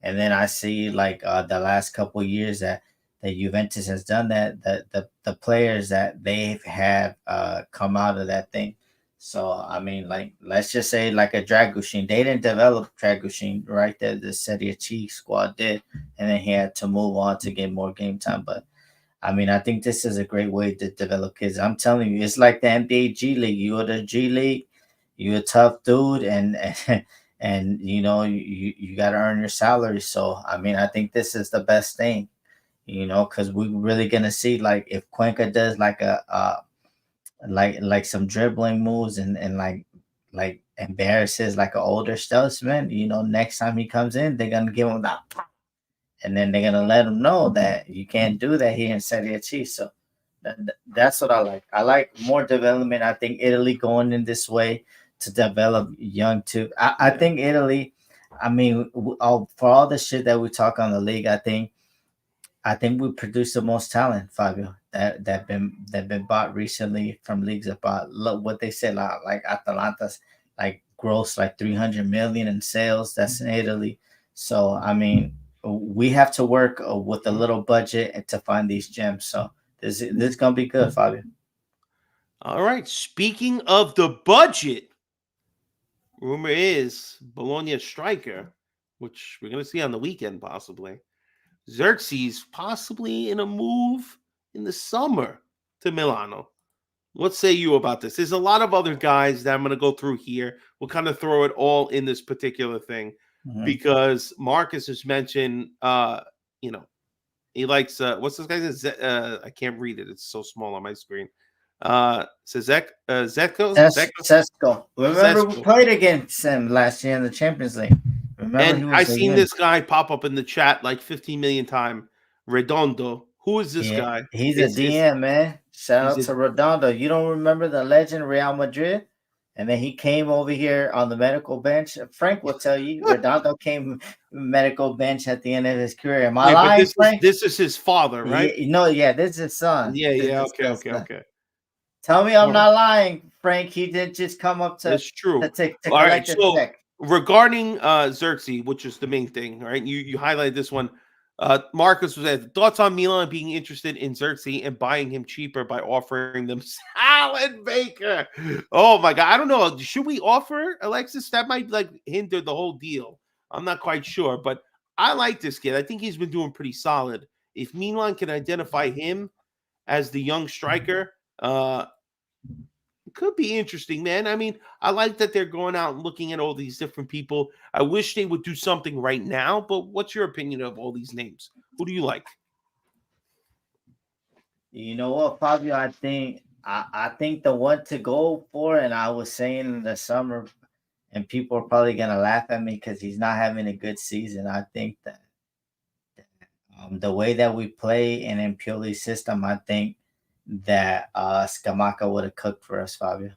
[SPEAKER 2] And then I see like the last couple of years that Juventus has done that. The players that they have come out of that thing. So I mean, like let's just say like a Dragushin, they didn't develop Dragushin right there. The Serie C squad did, and then he had to move on to get more game time. But I mean, I think this is a great way to develop kids. I'm telling you, it's like the NBA G League. You're the G League, you're a tough dude, and you got to earn your salary. So, I mean, I think this is the best thing, because we're really gonna see like if Cuenca does like like some dribbling moves and like embarrasses like an older Stelzman. Next time he comes in, they're gonna give him that. And then they're gonna let them know that you can't do that here in Serie C. So that's what I like. I like more development. I think Italy going in this way to develop young too. I think Italy. I mean, for all the shit that we talk on the league, I think we produce the most talent, Fabio. That been bought recently from leagues about what they said like Atalanta's like gross like 300 million in sales. That's in Italy. So I mean, we have to work with a little budget and to find these gems. So this is gonna be good, Fabio.
[SPEAKER 1] All right. Speaking of the budget, rumor is Bologna striker, which we're going to see on the weekend possibly. Xerxes possibly in a move in the summer to Milano. What say you about this? There's a lot of other guys that I'm going to go through here. We'll kind of throw it all in this particular thing because Marcus has mentioned, he likes, what's this guy's name? I can't read it. It's so small on my screen. Zetko?
[SPEAKER 2] Sesko. Remember, we
[SPEAKER 1] Sesko.
[SPEAKER 2] played against him last year in the Champions League. Remember, he
[SPEAKER 1] And
[SPEAKER 2] was
[SPEAKER 1] I
[SPEAKER 2] the
[SPEAKER 1] seen
[SPEAKER 2] win.
[SPEAKER 1] this guy pop up in the chat like 15 million times. Redondo. Who is this
[SPEAKER 2] Yeah,
[SPEAKER 1] guy?
[SPEAKER 2] he's a DM, man. Shout out
[SPEAKER 1] he's
[SPEAKER 2] to Redondo. You don't remember the legend Real Madrid? And then he came over here on the medical bench. Frank will tell you, Redondo came medical bench at the end of his career. Am I lying, Frank?
[SPEAKER 1] This is his father, right?
[SPEAKER 2] Yeah, this is his son.
[SPEAKER 1] Yeah.
[SPEAKER 2] This is
[SPEAKER 1] Okay.
[SPEAKER 2] his son. Tell me I'm not lying, Frank. He didn't just come up to,
[SPEAKER 1] That's true.
[SPEAKER 2] to
[SPEAKER 1] All right,
[SPEAKER 2] collect a
[SPEAKER 1] so
[SPEAKER 2] check.
[SPEAKER 1] regarding Xerxes, which is the main thing, right? You highlighted this one. Marcus was at thoughts on Milan being interested in Xerxes and buying him cheaper by offering them salad baker. Oh my god, I don't know. Should we offer Alexis? That might like hinder the whole deal. I'm not quite sure, but I like this kid. I think he's been doing pretty solid. If Milan can identify him as the young striker, could be interesting, man. I mean, I like that they're going out and looking at all these different people. I wish they would do something right now, but what's your opinion of all these names? Who do you like?
[SPEAKER 2] You know what, Fabio? I think the one to go for, and I was saying in the summer, and people are probably gonna laugh at me because he's not having a good season. I think that the way that we play in Impioli's system, I think that Scamacca would have cooked for us, Fabio.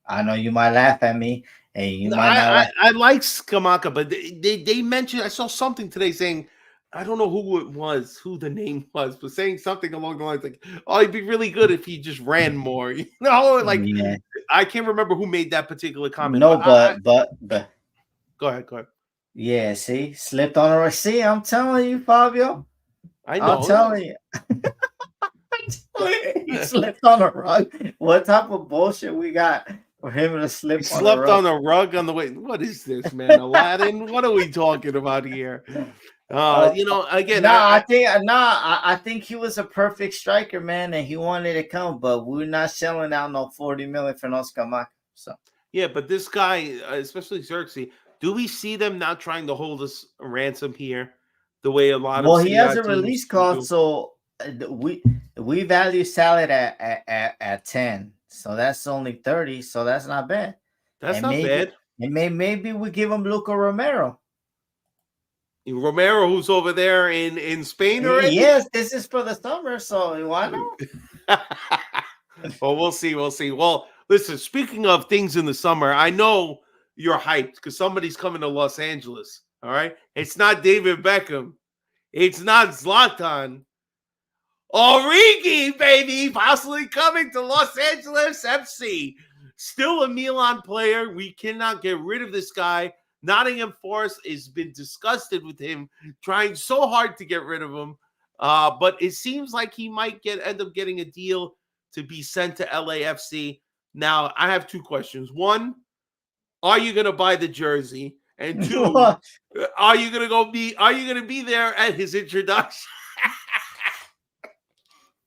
[SPEAKER 2] I know you might laugh at me, and you might not.
[SPEAKER 1] I like Scamacca, but they mentioned, I saw something today saying, I don't know who the name was, but saying something along the lines like, oh, it'd be really good if he just ran more. You know, like
[SPEAKER 2] Yeah.
[SPEAKER 1] I can't remember who made that particular comment.
[SPEAKER 2] No, but
[SPEAKER 1] go ahead.
[SPEAKER 2] yeah, see, slipped on a see. I'm telling you, Fabio.
[SPEAKER 1] I know.
[SPEAKER 2] I'm telling you. He slipped on a rug. What type of bullshit we got for him to slip?
[SPEAKER 1] He slept on a rug on the way. What is this, man? Aladdin? What are we talking about here? Again,
[SPEAKER 2] I think he was a perfect striker, man, and he wanted to come, but we're not selling out no 40 million for no Scamacca. So
[SPEAKER 1] yeah, but this guy, especially Xerxes, do we see them not trying to hold us ransom here? The way a lot of
[SPEAKER 2] he has a
[SPEAKER 1] teams
[SPEAKER 2] release
[SPEAKER 1] do.
[SPEAKER 2] clause, so we value salad at 10, so that's only 30, so that's not bad.
[SPEAKER 1] That's not bad.
[SPEAKER 2] And maybe we give him Luca Romero.
[SPEAKER 1] Romero, who's over there in Spain already?
[SPEAKER 2] Yes, this is for the summer, so why not?
[SPEAKER 1] Well, we'll see. Well, listen, speaking of things in the summer, I know you're hyped because somebody's coming to Los Angeles, all right? It's not David Beckham. It's not Zlatan. Origi, baby, possibly coming to Los Angeles FC. Still a Milan player. We cannot get rid of this guy. Nottingham Forest has been disgusted with him, trying so hard to get rid of him. But it seems like he might end up getting a deal to be sent to LAFC. Now, I have two questions. One, are you going to buy the jersey? And two, are you going to be there at his introduction?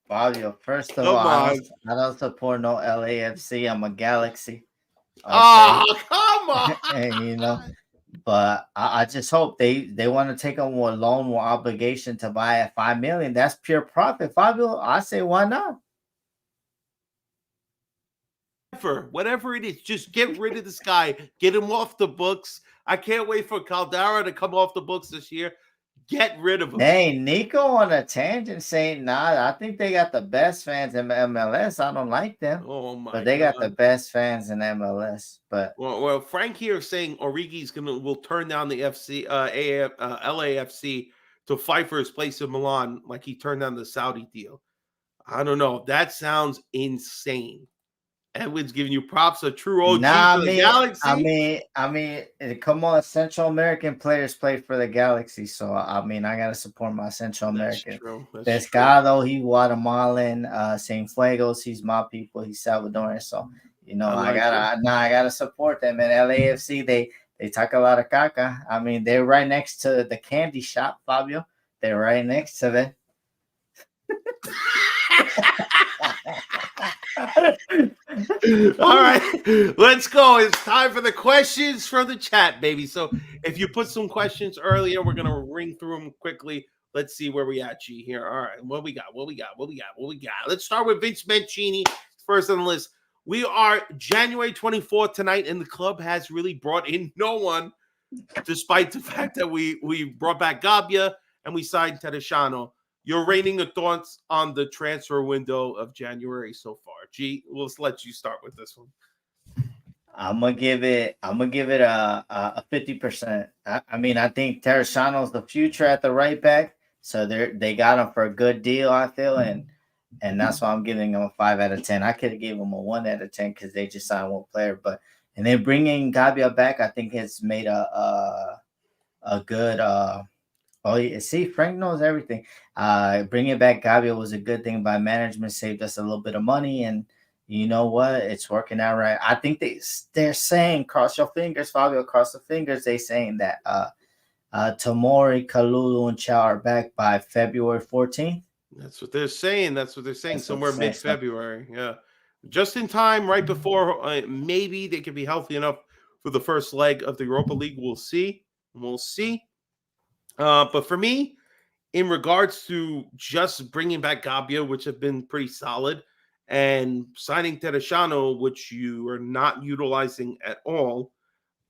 [SPEAKER 2] Fabio, first of all, I don't support no LAFC. I'm a Galaxy.
[SPEAKER 1] Okay. Oh, come on.
[SPEAKER 2] And but I just hope they want to take on more loan, more obligation to buy at $5 million. That's pure profit, Fabio. I say, why not?
[SPEAKER 1] Whatever it is, just get rid of this guy. Get him off the books. I can't wait for Caldara to come off the books this year. Get rid of him.
[SPEAKER 2] Hey, Nico on a tangent saying, nah, I think they got the best fans in MLS. I don't like them.
[SPEAKER 1] Oh my!
[SPEAKER 2] But they got the best fans in MLS. But
[SPEAKER 1] well, Frank here is saying Origi's will turn down the LAFC to fight for his place in Milan, like he turned down the Saudi deal. I don't know. That sounds insane. Edwin's giving you props. A true OG
[SPEAKER 2] Nah,
[SPEAKER 1] for the Galaxy.
[SPEAKER 2] come on. Central American players play for the Galaxy, so I gotta support my Central
[SPEAKER 1] That's
[SPEAKER 2] American.
[SPEAKER 1] true. That's true.
[SPEAKER 2] Pescado, he Guatemalan. Cienfuegos, he's my people. He's Salvadoran. So I gotta support them. And LAFC, they talk a lot of caca. I mean, they're right next to the candy shop, Fabio. They're right next to them.
[SPEAKER 1] All right, let's go. It's time for the questions from the chat, baby. So if you put some questions earlier, we're gonna ring through them quickly. Let's see where we at, G here. All right, what we got? Let's start with Vince Mancini, first on the list. We are January 24th tonight, and the club has really brought in no one, despite the fact that we brought back Gabbia and we signed Tereshano. Your rating of thoughts on the transfer window of January so far. G, let's let you start with this one.
[SPEAKER 2] I'm gonna give it a 50%. I think Tereshano's the future at the right back, so they got him for a good deal, I feel, and that's why I'm giving him a 5 out of 10. I could have gave him a 1 out of 10 because they just signed one player, and then bringing Gabbia back, I think it's made a good. Oh, yeah. See, Frank knows everything. Bringing back Gabbia was a good thing by management, saved us a little bit of money, and you know what? It's working out right. I think they're saying, cross your fingers, Fabio, cross the fingers. They're saying that Tomori, Kalulu, and Chow are back by February 14th.
[SPEAKER 1] That's what they're saying. Somewhere mid-February. Yeah. Just in time, right before maybe they can be healthy enough for the first leg of the Europa League. We'll see. But for me, in regards to just bringing back Gabbia, which have been pretty solid, and signing Tereshano, which you are not utilizing at all,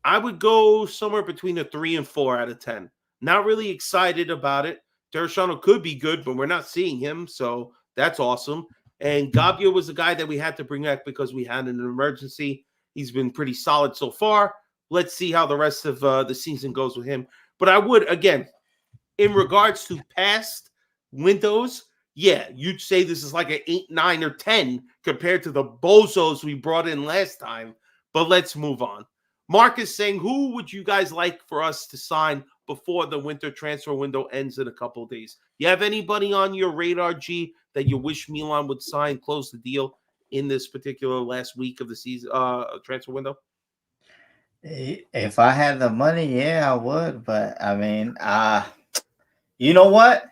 [SPEAKER 1] I would go somewhere between a 3 and 4 out of 10. Not really excited about it. Tereshano could be good, but we're not seeing him, so that's awesome. And Gabbia was a guy that we had to bring back because we had an emergency. He's been pretty solid so far. Let's see how the rest of the season goes with him. But I would, again, in regards to past windows, yeah, you'd say this is like an 8, 9, or 10 compared to the bozos we brought in last time. But let's move on. Mark is saying, who would you guys like for us to sign before the winter transfer window ends in a couple of days? You have anybody on your radar, G, that you wish Milan would sign, close the deal in this particular last week of the season transfer window?
[SPEAKER 2] If I had the money, yeah, I would. But you know what?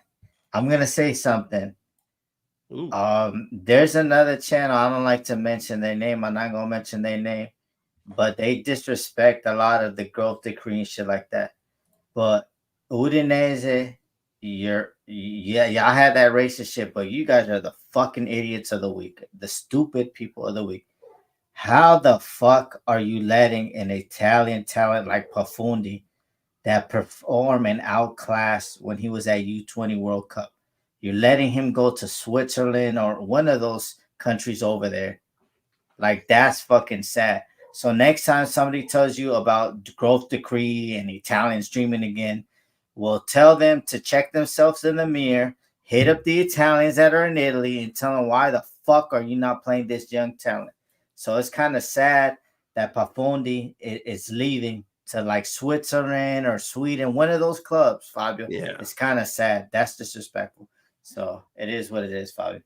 [SPEAKER 2] I'm gonna say something.
[SPEAKER 1] Ooh.
[SPEAKER 2] There's another channel. I don't like to mention their name. I'm not gonna mention their name, but they disrespect a lot of the growth decree and shit like that. But Udinese, y'all had that racist shit, but you guys are the fucking idiots of the week, the stupid people of the week. How the fuck are you letting an Italian talent like Profundi that perform and outclass when he was at U20 World Cup? You're letting him go to Switzerland or one of those countries over there. Like, that's fucking sad. So next time somebody tells you about growth decree and Italians dreaming again, we'll tell them to check themselves in the mirror, hit up the Italians that are in Italy and tell them, why the fuck are you not playing this young talent? So it's kind of sad that Profundi is leaving to like Switzerland or Sweden, one of those clubs, Fabio.
[SPEAKER 1] Yeah.
[SPEAKER 2] It's kind of sad. That's disrespectful. So it is what it is, Fabio.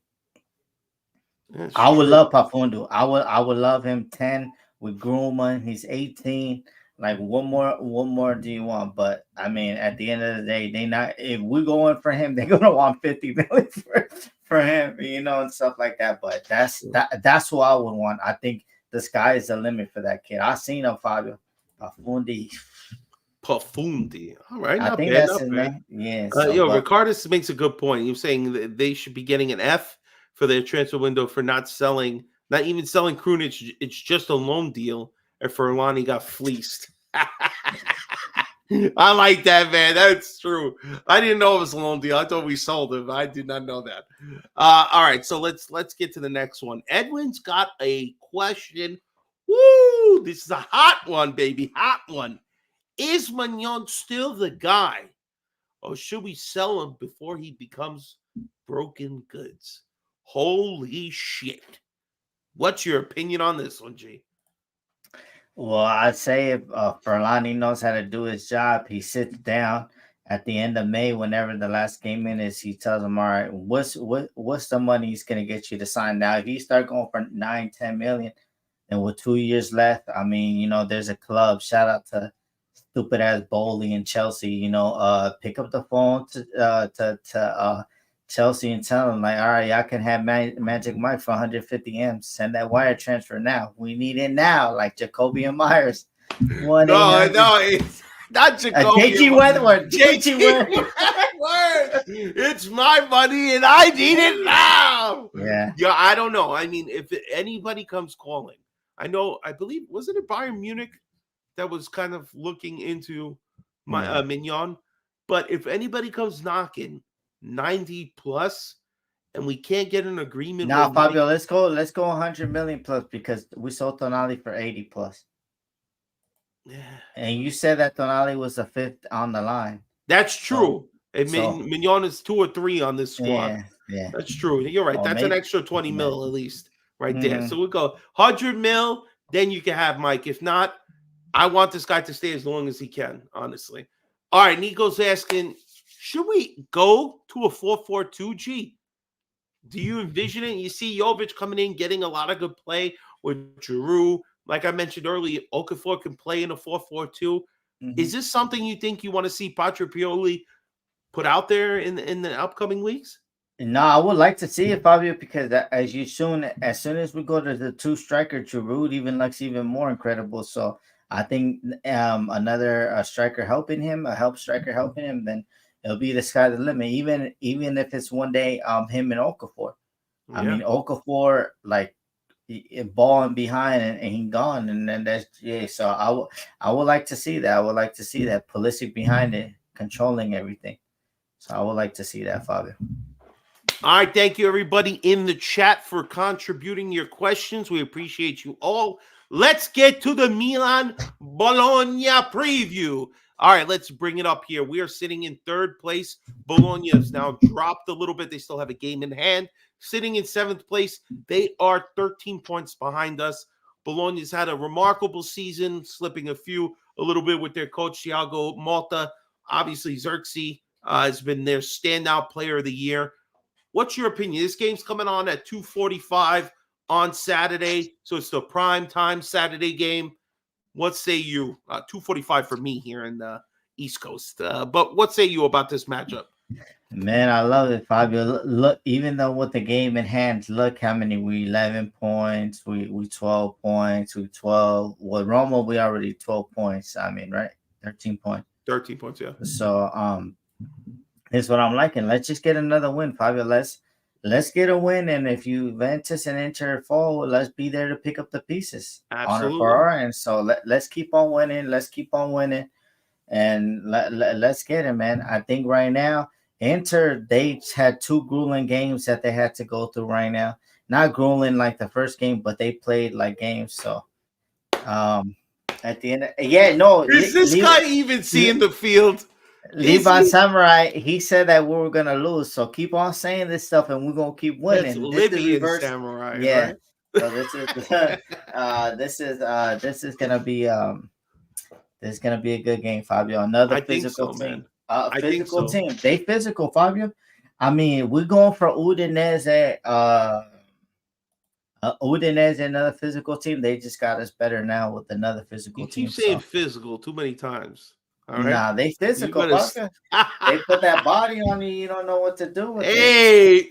[SPEAKER 2] I would love Profundo. I would love him 10 with Grumman. He's 18. Like, what more do you want? But I mean, at the end of the day, if we're going for him, they're gonna want 50 million for him, and stuff like that. But that's who I would want. I think the sky is the limit for that kid. I seen him, Fabio. Profundi.
[SPEAKER 1] All right,
[SPEAKER 2] I think that's his name. Yeah.
[SPEAKER 1] Ricardus makes a good point. You're saying that they should be getting an F for their transfer window for not even selling Krunic. It's just a loan deal, and Furlani got fleeced. I like that, man. That's true. I didn't know it was a loan deal. I thought we sold him. I did not know that. All right, so let's get to the next one. Edwin's got a question. Woo! This is a hot one, baby. Hot one. Is Magnon still the guy, or should we sell him before he becomes broken goods? Holy shit. What's your opinion on this one, G?
[SPEAKER 2] Well, I'd say if Ferlani knows how to do his job, he sits down at the end of May, whenever the last game in is, he tells him, all right, what's the money he's gonna get you to sign now? If you start going for 9-10 million, and with 2 years left, I mean, you know, there's a club. Shout out to stupid ass Bowley and Chelsea, you know, pick up the phone to Chelsea and tell them, like, all right, y'all can have Magic Mike for 150 M's. Send that wire transfer now. We need it now, like Jacoby and Myers.
[SPEAKER 1] No, it's not Jacoby.
[SPEAKER 2] JG Weatherford. JG
[SPEAKER 1] Weatherford. It's my money and I need it now.
[SPEAKER 2] Yeah,
[SPEAKER 1] I don't know. I mean, if anybody comes calling, I believe, wasn't it Bayern Munich that was kind of looking into my Mignon? But if anybody comes knocking 90 plus and we can't get an agreement.
[SPEAKER 2] Now, Fabio, let's go 100 million plus, because we sold Tonali for 80 plus.
[SPEAKER 1] Yeah.
[SPEAKER 2] And you said that Tonali was the 5th on the line.
[SPEAKER 1] That's true. Mignon is 2 or 3 on this squad.
[SPEAKER 2] Yeah.
[SPEAKER 1] That's true. You're right. That's
[SPEAKER 2] maybe
[SPEAKER 1] an extra 20 mil at least right there. So we'll go 100 mil, then you can have Mike. If not, I want this guy to stay as long as he can, honestly. All right, Nico's asking, should we go to a 4-4-2, G? Do you envision it? You see Jovic coming in, getting a lot of good play with Giroud. Like I mentioned earlier, Okafor can play in a 4-4-2. Is this something you think you want to see Patripioli put out there in the upcoming weeks?
[SPEAKER 2] No, I would like to see it, Fabio, because as soon as we go to the 2-striker, Giroud even looks even more incredible. So I think another striker helping him, a help striker helping him, then it'll be the sky the limit. Even if it's one day him and Okafor. I mean, Okafor, like, balling behind and he gone, and then that's So I would like to see that. I would like to see that Pulisic behind it, controlling everything. So I would like to see that, Fabio.
[SPEAKER 1] All right, thank you everybody in the chat for contributing your questions. We appreciate you all. Let's get to the Milan Bologna preview. All right, let's bring it up here. We are sitting in 3rd place. Bologna has now dropped a little bit. They still have a game in hand. Sitting in 7th place, they are 13 points behind us. Bologna's had a remarkable season, slipping a little bit with their coach, Thiago Motta. Obviously, Xerxes has been their standout player of the year. What's your opinion? This game's coming on at 2:45 on Saturday, so it's the prime time Saturday game. What say you? 2:45 for me here in the East Coast. But what say you about this matchup?
[SPEAKER 2] Man, I love it, Fabio. Look, even though with the game in hand, look how many we 11 points, we 12 points, we 12. Well, Roma, we already 12 points. I mean, right? 13 points.
[SPEAKER 1] 13 points, yeah.
[SPEAKER 2] So here's what I'm liking. Let's just get another win, Fabio. Let's get a win, and if Juventus and Inter fall, let's be there to pick up the pieces.
[SPEAKER 1] Absolutely.
[SPEAKER 2] For our end. So let's keep on winning. Let's keep on winning, and let's get it, man. I think right now, Inter, they had 2 grueling games that they had to go through right now. Not grueling like the first game, but they played like games. So at the end,
[SPEAKER 1] is this guy even seeing the field?
[SPEAKER 2] Levi Samurai, he said that we were gonna lose. So keep on saying this stuff, and we're gonna keep winning.
[SPEAKER 1] That's Libyan Samurai,
[SPEAKER 2] yeah.
[SPEAKER 1] Right?
[SPEAKER 2] So this is gonna be a good game, Fabio. Another physical team. Physical team. They physical, Fabio. I mean, we're going for Udinese. Udinese, another physical team. They just got us better now with another physical team.
[SPEAKER 1] You keep saying physical too many times. All right?
[SPEAKER 2] Nah, they physical. They put that body on you. You don't know what to do with it.
[SPEAKER 1] Hey,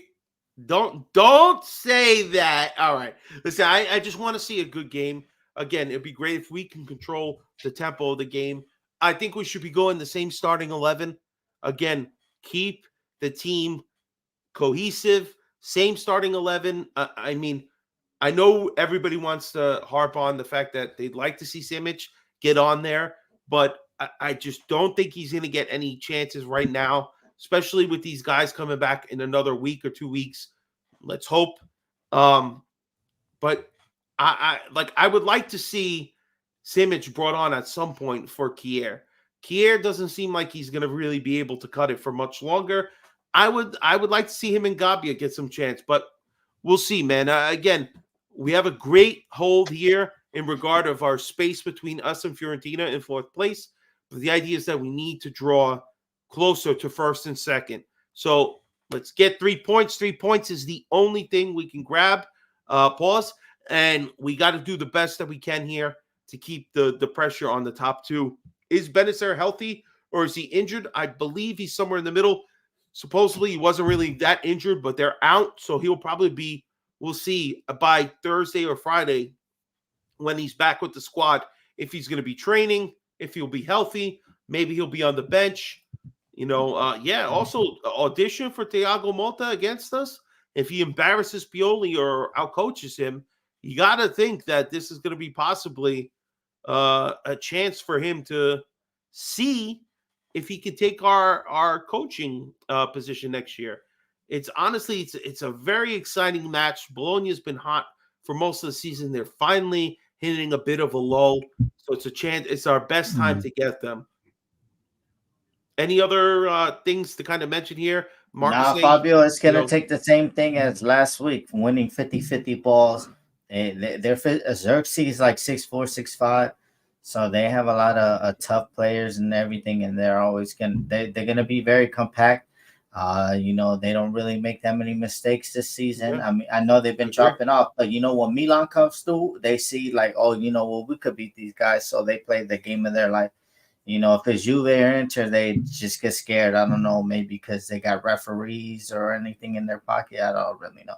[SPEAKER 1] don't say that. All right. Listen, I just want to see a good game. Again, it'd be great if we can control the tempo of the game. I think we should be going the same starting 11. Again, keep the team cohesive. Same starting 11. I mean, I know everybody wants to harp on the fact that they'd like to see Simic get on there, but I just don't think he's going to get any chances right now, especially with these guys coming back in another week or 2 weeks. Let's hope. But I would like to see Simic brought on at some point for Kier. Kier doesn't seem like he's going to really be able to cut it for much longer. I would like to see him and Gabbia get some chance, but we'll see, man. Again, we have a great hold here in regard of our space between us and Fiorentina in fourth place. But the idea is that we need to draw closer to first and second. So let's get 3 points. 3 points is the only thing we can grab. Pause. And we got to do the best that we can here to keep the pressure on the top two. Is Benacer healthy or is he injured? I believe he's somewhere in the middle. Supposedly he wasn't really that injured, but they're out. So he'll probably be, we'll see by Thursday or Friday when he's back with the squad, if he's going to be training, if he'll be healthy, maybe he'll be on the bench. Also audition for Thiago Motta against us. If he embarrasses Pioli or outcoaches him, you got to think that this is going to be possibly a chance for him to see if he can take our coaching position next year. It's honestly, it's a very exciting match. Bologna's been hot for most of the season. They're finally hitting a bit of a lull. So it's a chance. It's our best time to get them. Any other things to kind of mention here?
[SPEAKER 2] Fabio, it's going to take the same thing as last week, winning 50-50 balls. Xerxes is like 6'4", 6'5", so they have a lot of tough players and everything, and they're always they're going to be very compact. They don't really make that many mistakes this season. Yeah. I mean, I know they've been dropping off, but when Milan comes through, they see like, we could beat these guys, so they play the game of their life. If it's Juve or Inter, they just get scared. I don't know, maybe because they got referees or anything in their pocket. I don't really know.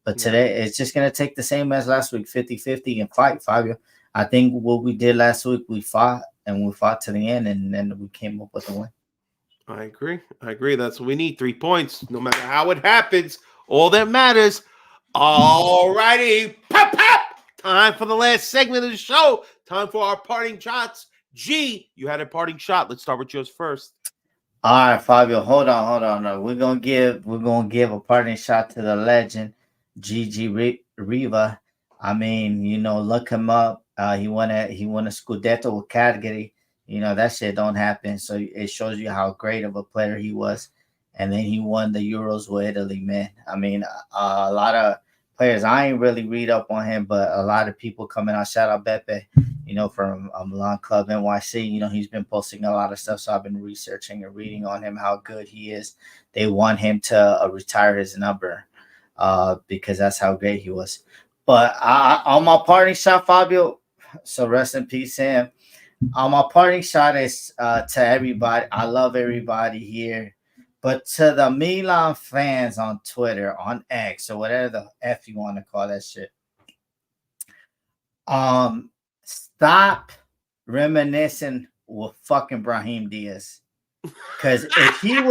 [SPEAKER 2] But today, it's just going to take the same as last week, 50-50 and fight, Fabio. I think what we did last week, we fought to the end, and then we came up with a win.
[SPEAKER 1] I agree. That's what we need, 3 points. No matter how it happens, all that matters. All righty. Pop, pop. Time for the last segment of the show. Time for our parting shots. G, you had a parting shot. Let's start with yours first.
[SPEAKER 2] All right, Fabio, hold on. No, we're gonna give a parting shot to the legend, Gigi Riva. I mean, look him up. He won a Scudetto with Cagliari. That shit don't happen. So it shows you how great of a player he was. And then he won the Euros with Italy, man. I mean, a lot of players. I ain't really read up on him, but a lot of people coming out. Shout out Beppe. From Milan Club NYC, he's been posting a lot of stuff. So I've been researching and reading on him, how good he is. They want him to retire his number because that's how great he was. But on my parting shot, Fabio, so rest in peace, Sam. My parting shot is to everybody. I love everybody here. But to the Milan fans on Twitter, on X, or whatever the F you want to call that shit. Stop reminiscing with fucking Brahim Diaz, because if he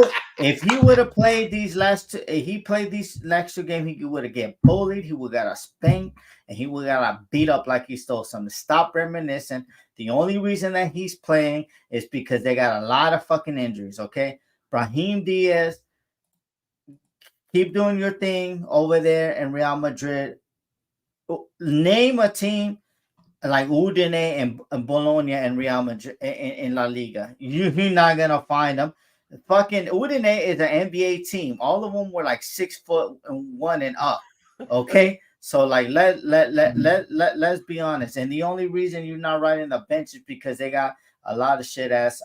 [SPEAKER 2] would have played these last two, if he played these next two games, he would have get bullied, he would have got a spank, and he would have got beat up like he stole something. Stop reminiscing. The only reason that he's playing is because they got a lot of fucking injuries. Okay, Brahim Diaz, keep doing your thing over there in Real Madrid. Name a team like Udinese and Bologna and Real Madrid in La Liga. You're not gonna find them. Fucking Udinese is an NBA team. All of them were like 6'1" and up. Okay, so like let's be honest. And the only reason you're not riding the bench is because they got a lot of shit ass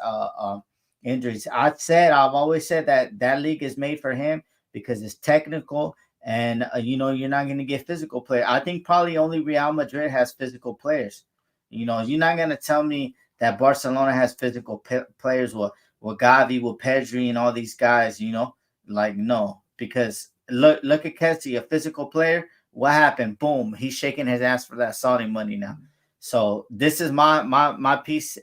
[SPEAKER 2] injuries. I've always said that league is made for him because it's technical. And, you're not going to get physical players. I think probably only Real Madrid has physical players. You're not going to tell me that Barcelona has physical players with Gavi, with Pedri, and all these guys, no. Because look at Kessie, a physical player. What happened? Boom. He's shaking his ass for that Saudi money now. So this is my piece,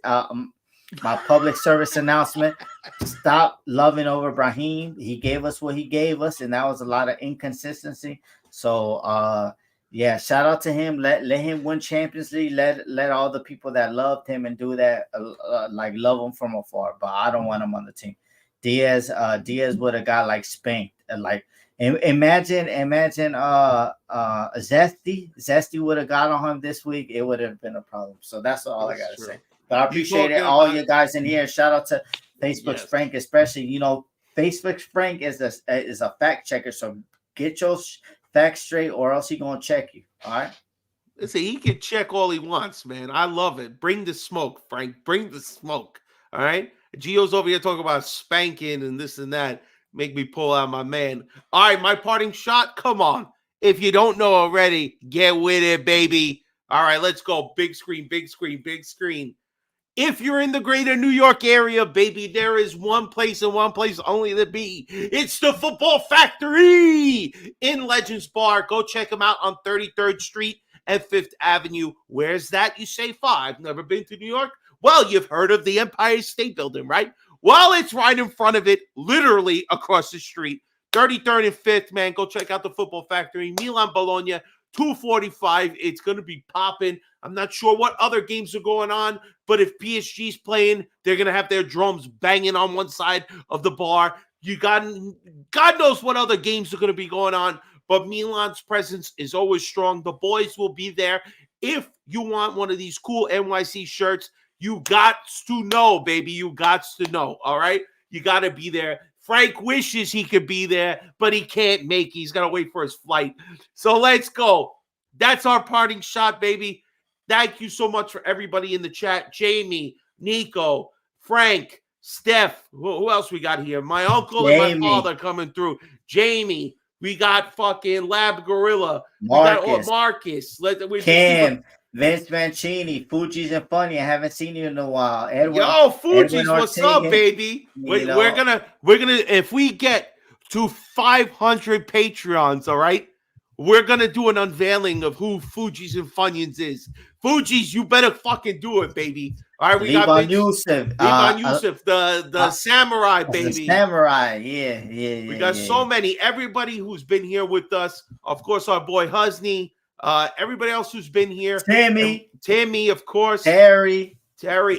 [SPEAKER 2] my public service announcement. Stop loving over Brahim. He gave us what he gave us, and that was a lot of inconsistency. So shout out to him. Let him win Champions League. Let all the people that loved him and do that love him from afar. But I don't want him on the team. Diaz would have got like spanked. Imagine Zesty would have got on him this week. It would have been a problem. So that's all I gotta say. But I appreciate it, all you guys in here. Shout out to Facebook's Frank, especially. Facebook's Frank is a fact checker. So get your facts straight, or else he's gonna check you. All right.
[SPEAKER 1] Listen, he can check all he wants, man. I love it. Bring the smoke, Frank. Bring the smoke. All right. Gio's over here talking about spanking and this and that. Make me pull out my man. All right, my parting shot. Come on. If you don't know already, get with it, baby. All right, let's go. Big screen, big screen, big screen. If you're in the greater New York area, baby, there is one place and one place only to be. It's the Football Factory in Legends Bar. Go check them out on 33rd Street and 5th Avenue. Where's that, you say? Five. Never been to New York? Well, you've heard of the Empire State Building, right? Well, it's right in front of it, literally across the street. 33rd and 5th, man. Go check out the Football Factory. Milan, Bologna, 2:45. It's going to be popping. I'm not sure what other games are going on, but if PSG's playing, they're going to have their drums banging on one side of the bar. God knows what other games are going to be going on, but Milan's presence is always strong. The boys will be there. If you want one of these cool NYC shirts, you got to know, baby. You got to know, all right? You got to be there. Frank wishes he could be there, but he can't make it. He's got to wait for his flight. So let's go. That's our parting shot, baby. Thank you so much for everybody in the chat. Jamie, Nico, Frank, Steph. Who else we got here? My uncle and my father coming through. Jamie. We got fucking Lab Gorilla.
[SPEAKER 2] Marcus.
[SPEAKER 1] We got Marcus.
[SPEAKER 2] Cam. Vince Mancini, Fuji's and Funny. I haven't seen you in a while.
[SPEAKER 1] Yo, Fuji's, what's up, baby? We're gonna if we get to 500 Patreons, all right, we're gonna do an unveiling of who Fuji's and Funyuns is. Fuji's, you better fucking do it, baby. All right, we got
[SPEAKER 2] Yusuf,
[SPEAKER 1] the samurai, baby.
[SPEAKER 2] The samurai, yeah.
[SPEAKER 1] We got so many. Everybody who's been here with us, of course, our boy Husney. Everybody else who's been here, Timmy, of course, Terry,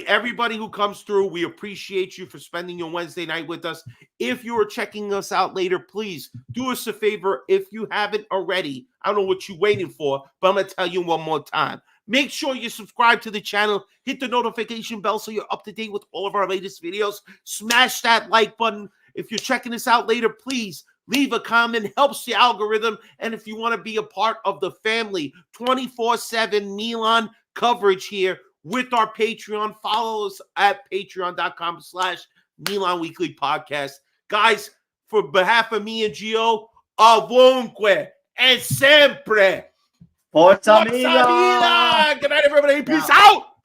[SPEAKER 1] everybody who comes through, we appreciate you for spending your Wednesday night with us. If you are checking us out later, please do us a favor. If you haven't already, I don't know what you're waiting for, but I'm gonna tell you one more time. Make sure you subscribe to the channel, hit the notification bell so you're up to date with all of our latest videos. Smash that like button. If you're checking us out later, please leave a comment, helps the algorithm. And if you want to be a part of the family, 24/7 Milan coverage here with our Patreon, follow us at patreon.com/Milan Weekly Podcast. Guys, for behalf of me and Gio, ovunque and sempre.
[SPEAKER 2] Forza Milan!
[SPEAKER 1] Good night, everybody. Peace out.